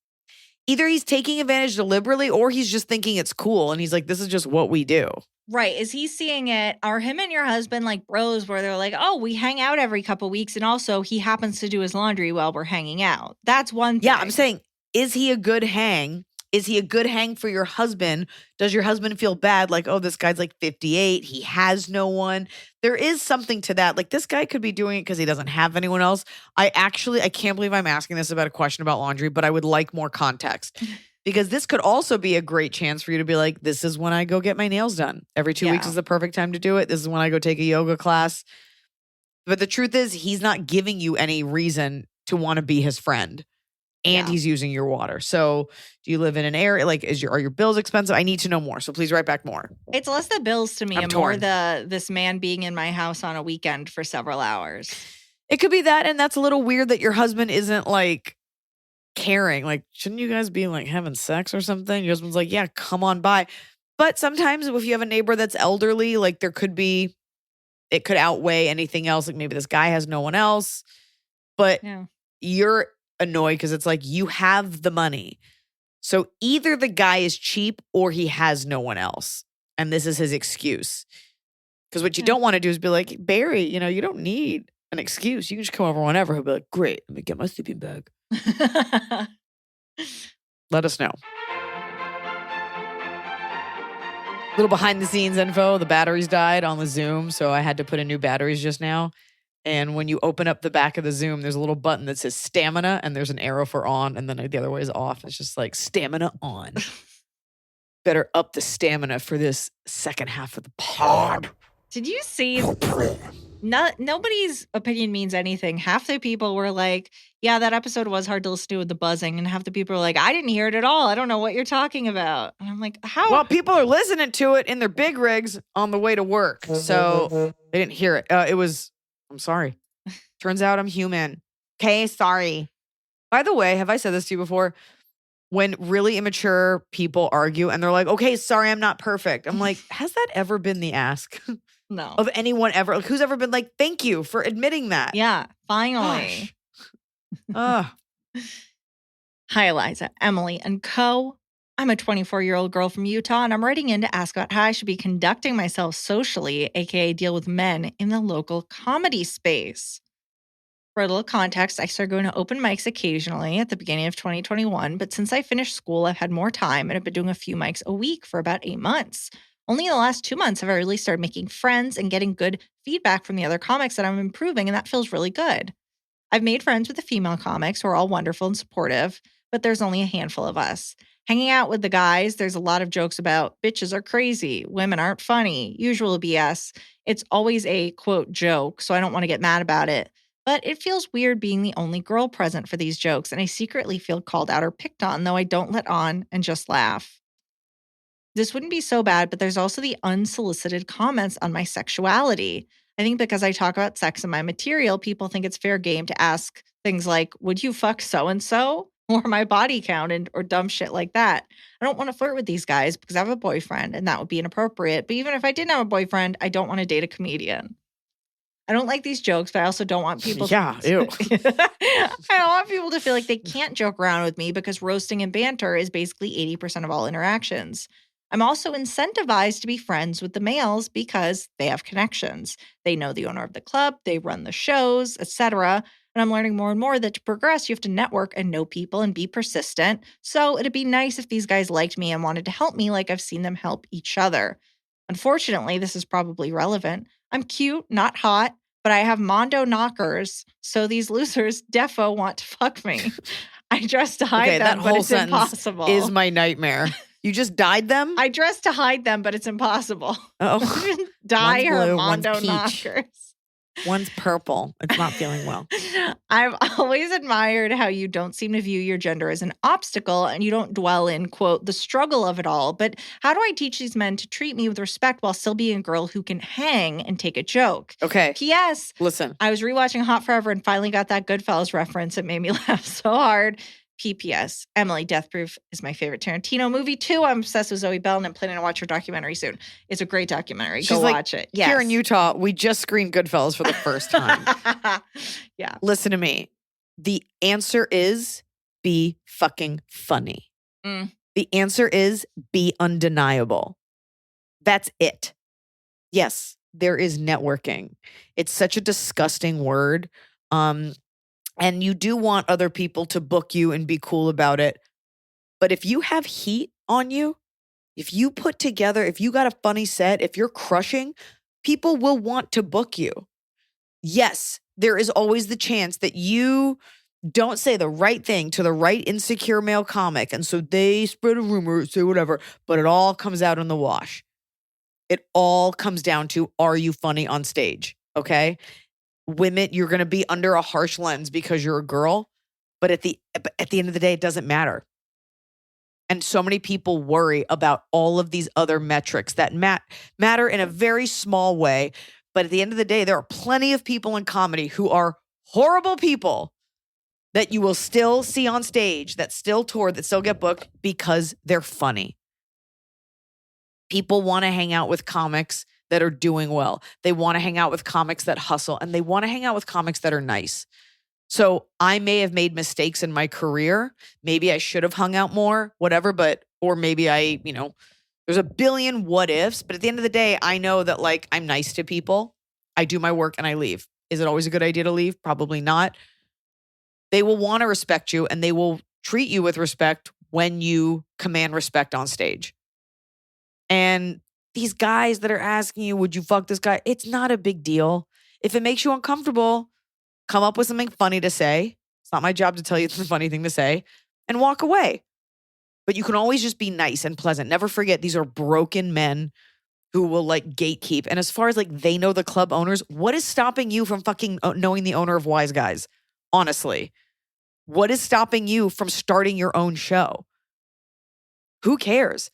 either he's taking advantage deliberately or he's just thinking it's cool. And he's like, this is just what we do. Right. Is he seeing it? Are him and your husband like bros where they're like, oh, we hang out every couple weeks. And also he happens to do his laundry while we're hanging out. That's one thing. Yeah, I'm saying, is he a good hang? Is he a good hang for your husband? Does your husband feel bad? Like, oh, this guy's like 58. He has no one. There is something to that. Like, this guy could be doing it because he doesn't have anyone else. I can't believe I'm asking this about a question about laundry, but I would like more context. Because this could also be a great chance for you to be like, this is when I go get my nails done. Every 2 weeks is the perfect time to do it. This is when I go take a yoga class. But the truth is, he's not giving you any reason to want to be his friend. And he's using your water. So do you live in an area, like, are your bills expensive? I need to know more. So please write back more. It's less the bills to me I'm and torn. more this man being in my house on a weekend for several hours. It could be that. And that's a little weird that your husband isn't like caring. Like, shouldn't you guys be like having sex or something? Your husband's like, yeah, come on by. But sometimes if you have a neighbor that's elderly, like it could outweigh anything else. Like maybe this guy has no one else, but you're annoyed because it's like you have the money. So either the guy is cheap or he has no one else. And this is his excuse. Because what you don't want to do is be like, Barry, you don't need an excuse. You can just come over whenever. He'll be like, great, let me get my sleeping bag. Let us know. Little behind the scenes info. The batteries died on the Zoom, so I had to put in new batteries just now. And when you open up the back of the Zoom, there's a little button that says stamina, and there's an arrow for on, and then the other way is off. It's just like stamina on. Better up the stamina for this second half of the pod. Did you see? Nobody's opinion means anything. Half the people were like, yeah, that episode was hard to listen to with the buzzing. And half the people were like, I didn't hear it at all. I don't know what you're talking about. And I'm like, how? Well, people are listening to it in their big rigs on the way to work. So they didn't hear it. I'm sorry. Turns out I'm human. Okay, sorry. By the way, have I said this to you before? When really immature people argue and they're like, okay, sorry, I'm not perfect. I'm like, has that ever been the ask? No. Of anyone ever? Like, who's ever been like, thank you for admitting that? Yeah, finally. Ugh. Hi, Iliza, Emily, and co. I'm a 24-year-old girl from Utah, and I'm writing in to ask about how I should be conducting myself socially, aka deal with men in the local comedy space. For a little context, I started going to open mics occasionally at the beginning of 2021, but since I finished school, I've had more time and have been doing a few mics a week for about 8 months. Only in the last 2 months have I really started making friends and getting good feedback from the other comics that I'm improving, and that feels really good. I've made friends with the female comics who are all wonderful and supportive, but there's only a handful of us. Hanging out with the guys, there's a lot of jokes about bitches are crazy, women aren't funny, usual BS. It's always a, quote, joke, so I don't want to get mad about it. But it feels weird being the only girl present for these jokes, and I secretly feel called out or picked on, though I don't let on and just laugh. This wouldn't be so bad, but there's also the unsolicited comments on my sexuality. I think because I talk about sex in my material, people think it's fair game to ask things like, would you fuck so-and-so? Or my body count or dumb shit like that. I don't want to flirt with these guys because I have a boyfriend and that would be inappropriate. But even if I didn't have a boyfriend, I don't want to date a comedian. I don't like these jokes, but I also don't want people Yeah, ew. I don't want people to feel like they can't joke around with me because roasting and banter is basically 80% of all interactions. I'm also incentivized to be friends with the males because they have connections. They know the owner of the club, they run the shows, etc. And I'm learning more and more that to progress, you have to network and know people and be persistent. So it'd be nice if these guys liked me and wanted to help me like I've seen them help each other. Unfortunately, this is probably relevant. I'm cute, not hot, but I have Mondo knockers, so these losers defo want to fuck me. I dress to hide them, that but whole it's sentence impossible. is my nightmare. You just dyed them? I dress to hide them, but it's impossible. Oh. Dye One's her blue, one's Mondo peach. knockers. One's purple. It's not feeling well. I've always admired how you don't seem to view your gender as an obstacle and you don't dwell in, quote, the struggle of it all. But how do I teach these men to treat me with respect while still being a girl who can hang and take a joke? Okay. P.S. Listen. I was rewatching Hot Forever and finally got that Goodfellas reference. It made me laugh so hard. P.P.S. Emily, Death Proof is my favorite Tarantino movie too. I'm obsessed with Zoe Bell and I'm planning to watch her documentary soon. It's a great documentary. Go watch it. Yes. Here in Utah, we just screened Goodfellas for the first time. Yeah. Listen to me. The answer is be fucking funny. The answer is be undeniable. That's it. Yes, there is networking. It's such a disgusting word. And you do want other people to book you and be cool about it. But if you have heat on you, if you put together, if you got a funny set, if you're crushing, people will want to book you. Yes, there is always the chance that you don't say the right thing to the right insecure male comic. And so they spread a rumor, say whatever, but it all comes out in the wash. It all comes down to, are you funny on stage? Okay. Women, you're going to be under a harsh lens because you're a girl, but at the end of the day, it doesn't matter. And so many people worry about all of these other metrics that matter in a very small way. But at the end of the day, there are plenty of people in comedy who are horrible people that you will still see on stage, that still tour, that still get booked because they're funny. People want to hang out with comics that are doing well. They want to hang out with comics that hustle, and they want to hang out with comics that are nice. So I may have made mistakes in my career. Maybe I should have hung out more, whatever, or maybe there's a billion what ifs, but at the end of the day, I know that I'm nice to people. I do my work and I leave. Is it always a good idea to leave? Probably not. They will want to respect you and they will treat you with respect when you command respect on stage. And these guys that are asking you, would you fuck this guy? It's not a big deal. If it makes you uncomfortable, come up with something funny to say. It's not my job to tell you it's the funny thing to say, and walk away. But you can always just be nice and pleasant. Never forget, these are broken men who will like gatekeep. And as far as like they know the club owners, what is stopping you from fucking knowing the owner of Wise Guys? Honestly, what is stopping you from starting your own show? Who cares?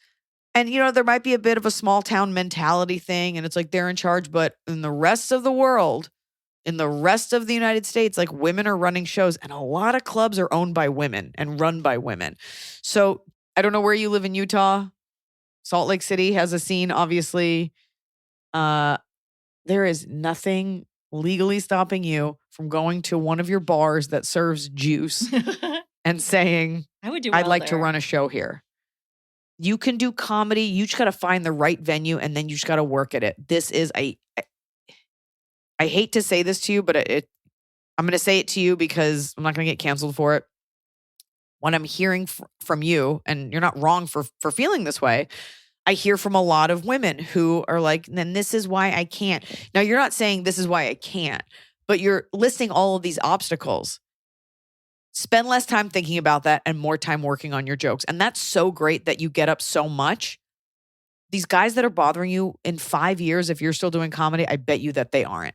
And, you know, there might be a bit of a small town mentality thing and it's like they're in charge, but in the rest of the world, in the rest of the United States, like women are running shows and a lot of clubs are owned by women and run by women. So I don't know where you live in Utah. Salt Lake City has a scene, obviously. There is nothing legally stopping you from going to one of your bars that serves juice and saying, I would do I'd well like to there. run a show here. You can do comedy. You just got to find the right venue and then you just got to work at it. This is I hate to say this to you, but I'm going to say it to you because I'm not going to get canceled for it. When I'm hearing from you, and you're not wrong for feeling this way, I hear from a lot of women who are like, then this is why I can't. Now, you're not saying this is why I can't, but you're listing all of these obstacles. Spend less time thinking about that and more time working on your jokes. And that's so great that you get up so much. These guys that are bothering you in 5 years, if you're still doing comedy, I bet you that they aren't.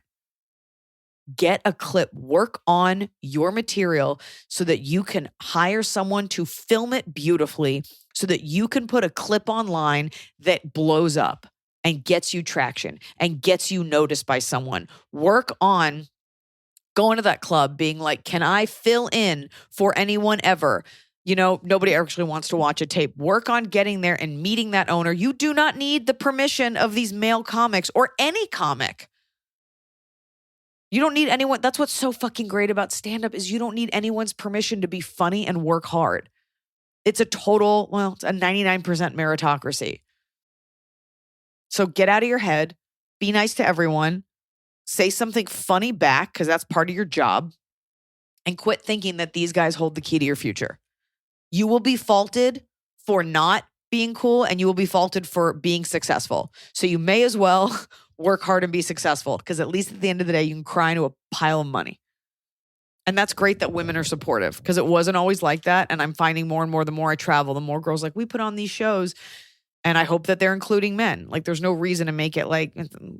Get a clip, work on your material so that you can hire someone to film it beautifully so that you can put a clip online that blows up and gets you traction and gets you noticed by someone. Work on going to that club being like, can I fill in for anyone ever? You know, nobody actually wants to watch a tape. Work on getting there and meeting that owner. You do not need the permission of these male comics or any comic. You don't need anyone. That's what's so fucking great about stand-up is you don't need anyone's permission to be funny and work hard. It's a total, well, it's a 99% meritocracy. So get out of your head. Be nice to everyone. Say something funny back because that's part of your job. And quit thinking that these guys hold the key to your future. You will be faulted for not being cool and you will be faulted for being successful. So you may as well work hard and be successful because at least at the end of the day, you can cry into a pile of money. And that's great that women are supportive because it wasn't always like that. And I'm finding more and more, the more I travel, the more girls like, we put on these shows and I hope that they're including men. Like there's no reason to make it like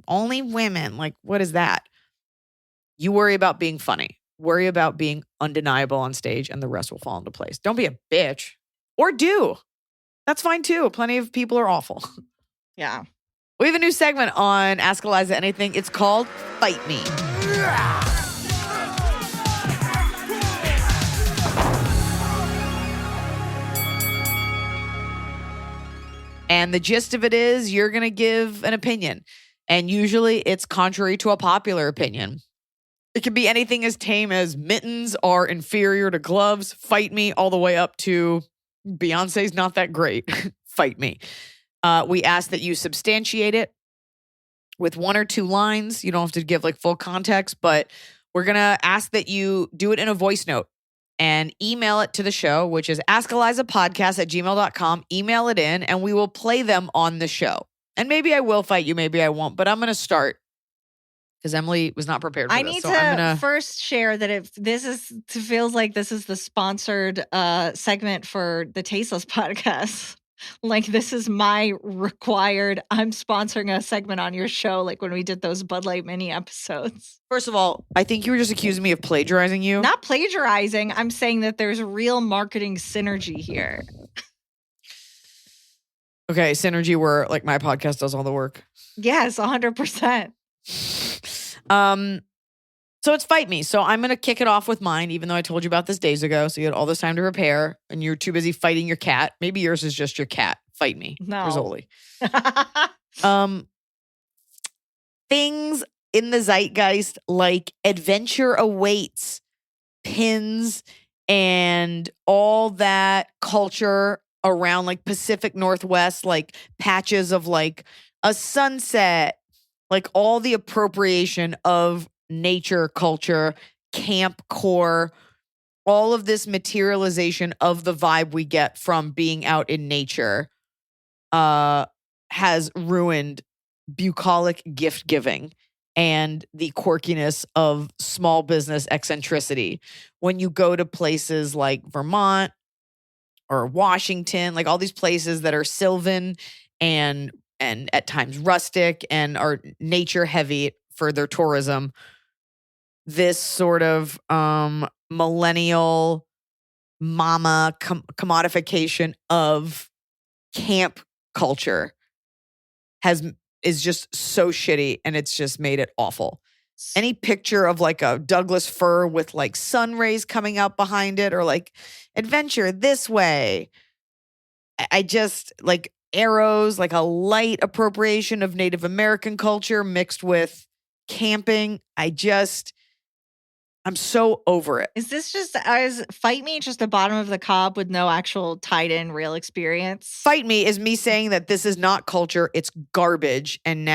only women. Like what is that? You worry about being funny. Worry about being undeniable on stage and the rest will fall into place. Don't be a bitch or do. That's fine too. Plenty of people are awful. Yeah. We have a new segment on Ask Iliza Anything. It's called Fight Me. And the gist of it is you're going to give an opinion. And usually it's contrary to a popular opinion. It can be anything as tame as mittens are inferior to gloves, fight me, all the way up to Beyonce's not that great, fight me. We ask that you substantiate it with 1 or 2 lines. You don't have to give like full context, but we're going to ask that you do it in a voice note and email it to the show, which is askelizapodcast@gmail.com. Email it in and we will play them on the show. And maybe I will fight you, maybe I won't, but I'm going to start because Emily was not prepared for I this. need So to I'm gonna first share that if this is feels like this is the sponsored segment for the Tasteless podcast. Like this is my required. I'm sponsoring a segment on your show, like when we did those Bud Light mini episodes. First of all, I think you were just accusing me of plagiarizing you. Not plagiarizing. I'm saying that there's real marketing synergy here. Okay, synergy where like my podcast does all the work. Yes, 100%. So it's fight me. So I'm going to kick it off with mine, even though I told you about this days ago. So you had all this time to prepare and you're too busy fighting your cat. Maybe yours is just your cat. Fight me. No. Rizzoli. Things in the zeitgeist like adventure awaits, pins, and all that culture around like Pacific Northwest, like patches of like a sunset, like all the appropriation of nature culture, camp core, all of this materialization of the vibe we get from being out in nature has ruined bucolic gift giving and the quirkiness of small business eccentricity. When you go to places like Vermont or Washington, like all these places that are sylvan and at times rustic and are nature heavy for their tourism, this sort of millennial mama commodification of camp culture is just so shitty, and it's just made it awful. Any picture of like a Douglas fir with like sun rays coming out behind it, or like adventure this way, I just like arrows, like a light appropriation of Native American culture mixed with camping. I'm so over it. Is this just as Fight Me just the bottom of the cob with no actual tied in real experience? Fight Me is me saying that this is not culture, it's garbage, and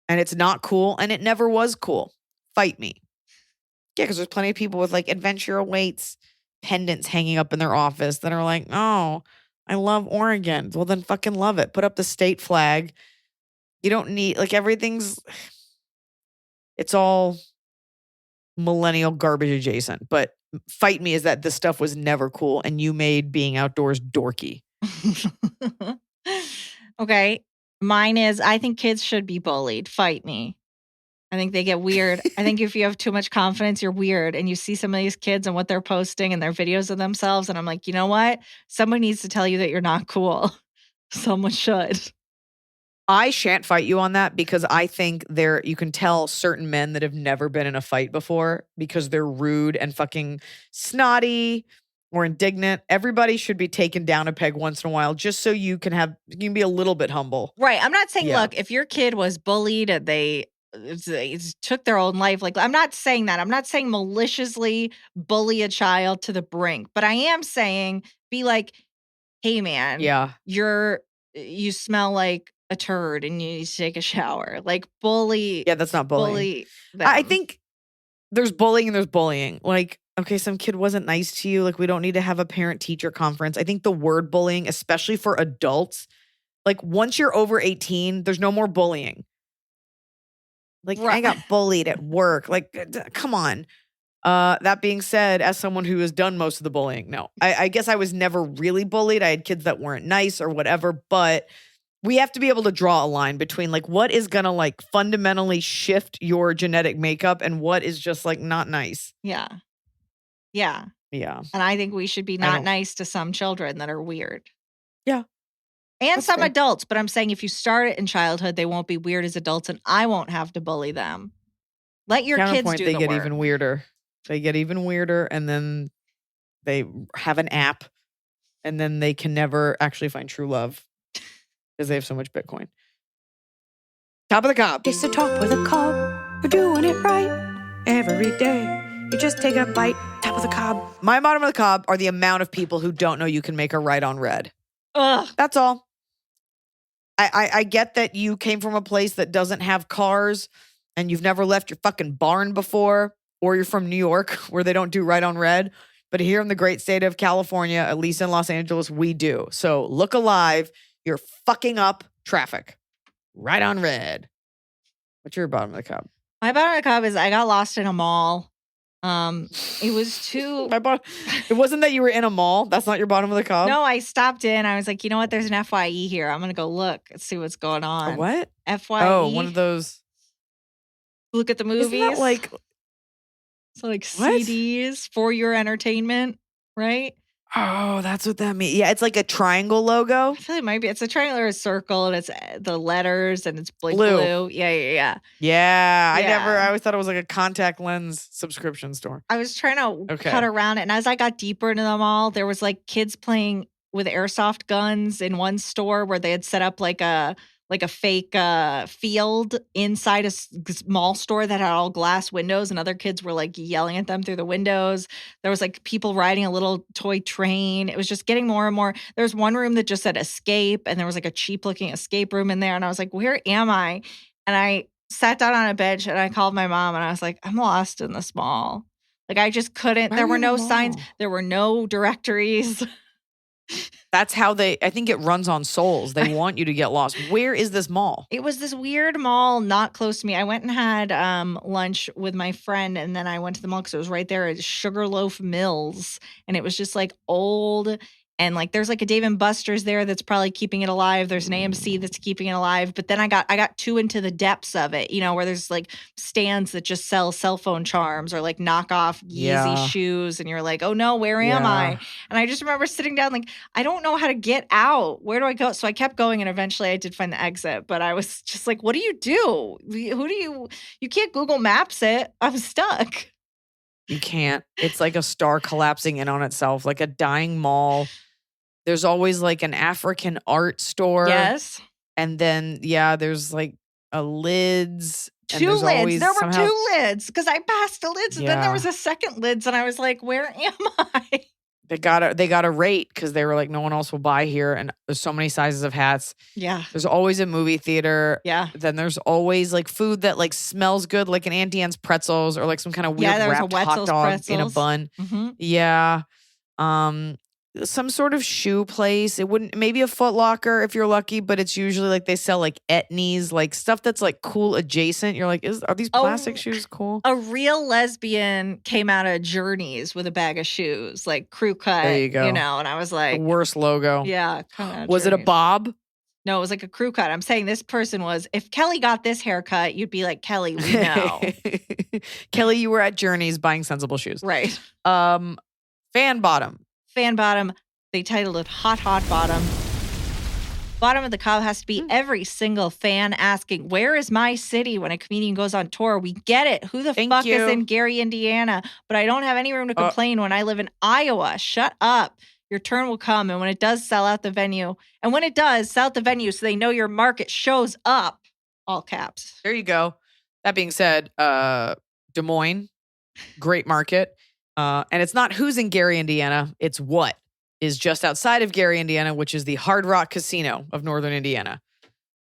it's not cool, and it never was cool. Fight Me. Yeah, because there's plenty of people with like adventure awaits pendants hanging up in their office that are like, oh, I love Oregon. Well, then fucking love it. Put up the state flag. You don't need, like, it's all millennial garbage adjacent. But Fight Me is that this stuff was never cool, and you made being outdoors dorky. Okay. Mine is, I think kids should be bullied. Fight Me. I think they get weird. I think if you have too much confidence, you're weird. And you see some of these kids and what they're posting and their videos of themselves. And I'm like, you know what? Someone needs to tell you that you're not cool. Someone should. I shan't fight you on that, because I think you can tell certain men that have never been in a fight before because they're rude and fucking snotty or indignant. Everybody should be taken down a peg once in a while, just so you can be a little bit humble. Right. I'm not saying, look, if your kid was bullied and they took their own life, like, I'm not saying that. I'm not saying maliciously bully a child to the brink, but I am saying be like, hey man, you smell like a turd and you need to take a shower. Like, bully. Yeah, that's not bullying. Bully them. I think there's bullying and there's bullying. Like, okay, some kid wasn't nice to you. Like, we don't need to have a parent-teacher conference. I think the word bullying, especially for adults, like, once you're over 18, there's no more bullying. Like, I got bullied at work. Like, come on. That being said, as someone who has done most of the bullying, no. I guess I was never really bullied. I had kids that weren't nice or whatever, but we have to be able to draw a line between like what is going to like fundamentally shift your genetic makeup and what is just like not nice. Yeah. Yeah. Yeah. And I think we should be not nice to some children that are weird. Yeah. And some adults, but I'm saying if you start it in childhood, they won't be weird as adults, and I won't have to bully them. Let your kids do the work. They get even weirder. They get even weirder, and then they have an app, and then they can never actually find true love because they have so much Bitcoin. Top of the cob. It's the top of the cob. We're doing it right every day. You just take a bite. Top of the cob. My bottom of the cob are the amount of people who don't know you can make a right on red. Ugh. That's all. I get that you came from a place that doesn't have cars and you've never left your fucking barn before, or you're from New York where they don't do right on red. But here in the great state of California, at least in Los Angeles, we do. So look alive. You're fucking up traffic. Right on red. What's your bottom of the cob? My bottom of the cob is I got lost in a mall. It was too. It wasn't that you were in a mall. That's not your bottom of the cob. No, I stopped in. I was like, you know what? There's an FYE here. I'm gonna go look and see what's going on. A what? FYE. Oh, one of those. Look at the movies. Isn't that like? So like CDs for your entertainment, right? Oh, that's what that means. Yeah, it's like a triangle logo. I feel like it might be. It's a triangle or a circle, and it's the letters, and it's like blue. Yeah. I always thought it was like a contact lens subscription store. I was trying to cut around it, and as I got deeper into the mall, there was like kids playing with airsoft guns in one store where they had set up like a fake field inside a small store that had all glass windows, and other kids were like yelling at them through the windows. There was like people riding a little toy train. It was just getting more and more. There was one room that just said escape, and there was like a cheap looking escape room in there. And I was like, where am I? And I sat down on a bench and I called my mom and I was like, I'm lost in this mall. Like I just couldn't. There were no signs. There were no directories. That's how I think it runs on souls. They want you to get lost. Where is this mall? It was this weird mall not close to me. I went and had lunch with my friend, and then I went to the mall because it was right there at Sugarloaf Mills, and it was just like old. And like there's like a Dave and Buster's there that's probably keeping it alive. There's an AMC that's keeping it alive. But then I got too into the depths of it, where there's like stands that just sell cell phone charms or like knockoff Yeezy shoes. And you're like, oh no, where am I? And I just remember sitting down like, I don't know how to get out. Where do I go? So I kept going and eventually I did find the exit. But I was just like, what do you do? You can't Google Maps it. I'm stuck. You can't. It's like a star collapsing in on itself, like a dying mall. There's always like an African art store. Yes. And then, there's like a Lids. Two lids. There were two lids because I passed the lids. And then there was a second lids. And I was like, where am I? They got a rate because they were like, no one else will buy here. And there's so many sizes of hats. Yeah. There's always a movie theater. Yeah. Then there's always like food that like smells good, like an Auntie Anne's pretzels or like some kind of weird wrapped hot dog in a bun. Mm-hmm. Yeah. Some sort of shoe place. It wouldn't, maybe a Foot Locker if you're lucky, but it's usually like they sell like Etnies, like stuff that's like cool adjacent. You're like, are these plastic shoes cool? A real lesbian came out of Journeys with a bag of shoes, like crew cut. There you go. And I was like, the worst logo. Yeah. Was it a bob? No, it was like a crew cut. I'm saying this person was, if Kelly got this haircut, you'd be like, Kelly, we know. Kelly, you were at Journeys buying sensible shoes. Right. Fan bottom. Fan bottom. They titled it Hot Bottom. Bottom of the cob has to be every single fan asking, where is my city when a comedian goes on tour? We get it. Who the fuck is in Gary, Indiana? But I don't have any room to complain when I live in Iowa. Shut up. Your turn will come. And when it does, sell out the venue. And when it does, sell out the venue so they know your market shows up. All caps. There you go. That being said, Des Moines, great market. And it's not who's in Gary, Indiana. It's what is just outside of Gary, Indiana, which is the Hard Rock Casino of Northern Indiana.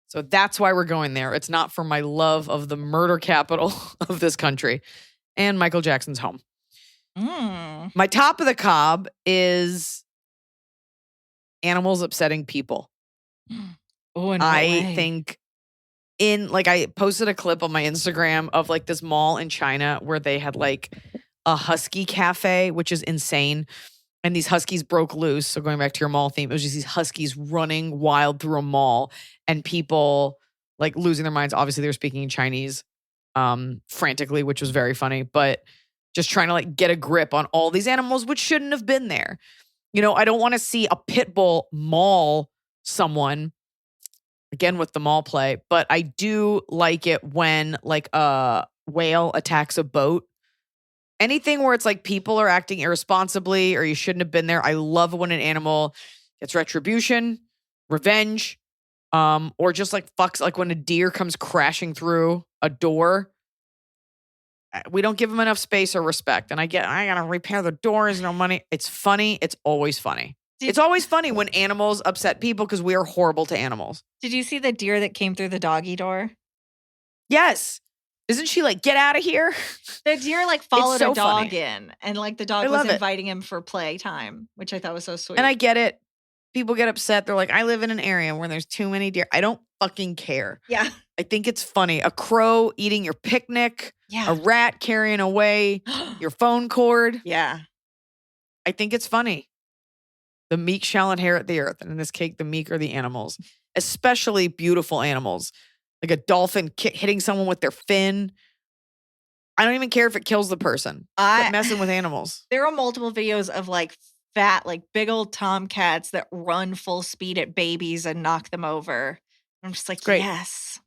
So that's why we're going there. It's not for my love of the murder capital of this country and Michael Jackson's home. My top of the cob is animals upsetting people. Oh, and I think I posted a clip on my Instagram of like this mall in China where they had like a husky cafe, which is insane. And these huskies broke loose. So going back to your mall theme, it was just these huskies running wild through a mall and people like losing their minds. Obviously, they were speaking in Chinese frantically, which was very funny, but just trying to like get a grip on all these animals, which shouldn't have been there. I don't want to see a pit bull maul someone, again with the mall play, but I do like it when like a whale attacks a boat. Anything where it's like people are acting irresponsibly or you shouldn't have been there. I love when an animal gets retribution, revenge, or just like fucks, like when a deer comes crashing through a door. We don't give them enough space or respect. And I gotta repair the doors, no money. It's funny. It's always funny. It's always funny when animals upset people because we are horrible to animals. Did you see the deer that came through the doggy door? Yes. Isn't she like, get out of here? The deer like followed so a dog funny. in and like the dog was inviting him for playtime, which I thought was so sweet. And I get it. People get upset. They're like, I live in an area where there's too many deer. I don't fucking care. Yeah. I think it's funny. A crow eating your picnic. Yeah. A rat carrying away your phone cord. Yeah. I think it's funny. The meek shall inherit the earth. And in this case, the meek are the animals, especially beautiful animals. Like a dolphin hitting someone with their fin. I don't even care if it kills the person. Quit messing with animals. There are multiple videos of like fat, like big old tomcats that run full speed at babies and knock them over. I'm just like, great. Yes.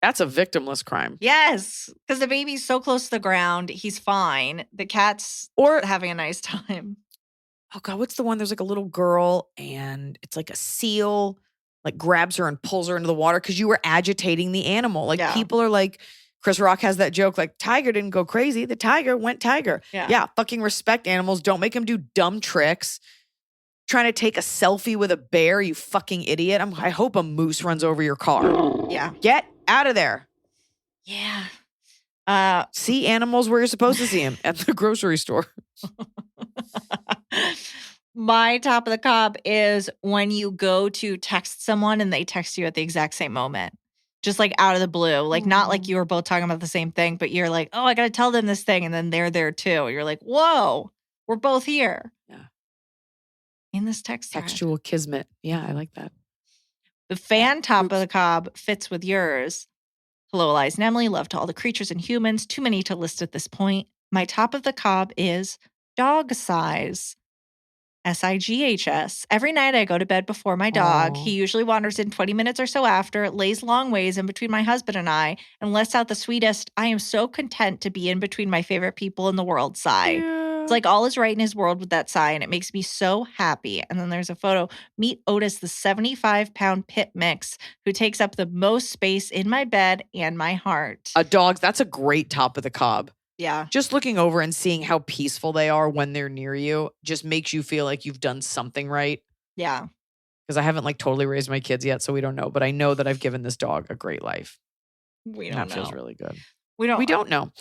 That's a victimless crime. Yes. Because the baby's so close to the ground. He's fine. The cat's having a nice time. Oh God, what's the one? There's like a little girl and it's like a seal like grabs her and pulls her into the water because you were agitating the animal. Like people are like, Chris Rock has that joke like, tiger didn't go crazy. The tiger went tiger. Yeah, fucking respect animals. Don't make them do dumb tricks. Trying to take a selfie with a bear, you fucking idiot. I hope a moose runs over your car. Yeah. Get out of there. Yeah. See animals where you're supposed to see them, at the grocery store. My top of the cob is when you go to text someone and they text you at the exact same moment. Just like out of the blue. Like not like you were both talking about the same thing, but you're like, oh, I got to tell them this thing. And then they're there too. You're like, whoa, we're both here. Yeah. In this text thread. Textual kismet. Yeah, I like that. The fan top of the cob fits with yours. Hello, Eliza and Emily. Love to all the creatures and humans. Too many to list at this point. My top of the cob is dog size. SIGHS. Every night I go to bed before my dog. He usually wanders in 20 minutes or so after, lays long ways in between my husband and I, and lets out the sweetest, I am so content to be in between my favorite people in the world sigh. It's like all is right in his world with that sigh, and it makes me so happy. And then there's a photo. Meet Otis, the 75-pound pit mix, who takes up the most space in my bed and my heart. Dogs, that's a great top of the cob. Yeah. Just looking over and seeing how peaceful they are when they're near you just makes you feel like you've done something right. Yeah. Because I haven't like totally raised my kids yet, so we don't know. But I know that I've given this dog a great life. We don't know. That know. feels really good. We don't know.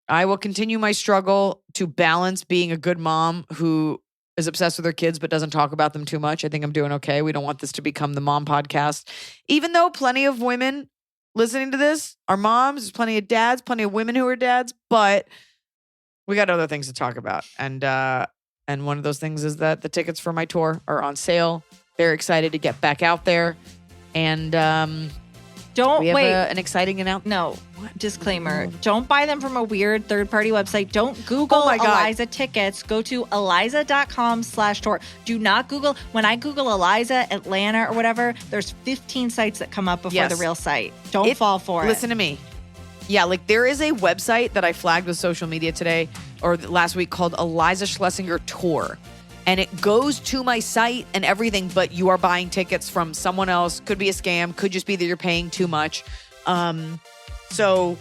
I will continue my struggle to balance being a good mom who is obsessed with her kids but doesn't talk about them too much. I think I'm doing okay. We don't want this to become the mom podcast. Even though plenty of women listening to this are moms, there's plenty of dads, plenty of women who are dads, but we got other things to talk about. And one of those things is that the tickets for my tour are on sale. Very excited to get back out there. And don't we have wait. an exciting announcement. No. Disclaimer. Don't buy them from a weird third-party website. Don't Google Iliza tickets. Go to iliza.com/tour. Do not Google. When I Google Iliza, Atlanta, or whatever, there's 15 sites that come up before the real site. Don't fall for it. Listen to me. Yeah, like there is a website that I flagged with social media today or last week called Iliza Schlesinger Tour. And it goes to my site and everything, but you are buying tickets from someone else. Could be a scam. Could just be that you're paying too much. So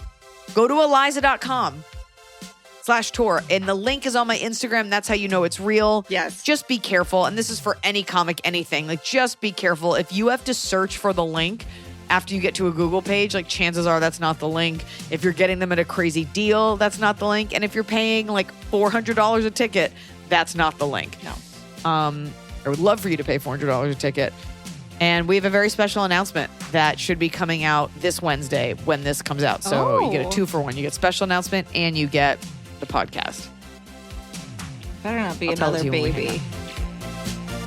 go to Iliza.com/tour. And the link is on my Instagram. That's how you know it's real. Yes. Just be careful. And this is for any comic, anything. Like, just be careful. If you have to search for the link after you get to a Google page, like chances are that's not the link. If you're getting them at a crazy deal, that's not the link. And if you're paying like $400 a ticket, that's not the link. No. I would love for you to pay $400 a ticket. And we have a very special announcement that should be coming out this Wednesday when this comes out. So you get a 2-for-1. You get special announcement and you get the podcast. Better not be another baby.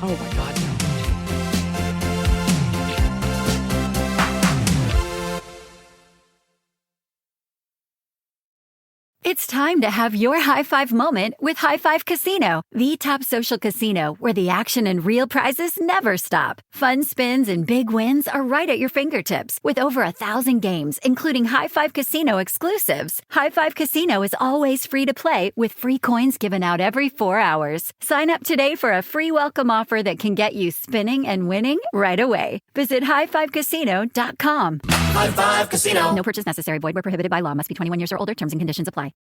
Oh my God, no. It's time to have your high five moment with High Five Casino, the top social casino where the action and real prizes never stop. Fun spins and big wins are right at your fingertips with over 1,000 games, including High Five Casino exclusives. High Five Casino is always free to play with free coins given out every 4 hours. Sign up today for a free welcome offer that can get you spinning and winning right away. Visit highfivecasino.com. High Five Casino. No purchase necessary. Void where prohibited by law. Must be 21 years or older. Terms and conditions apply.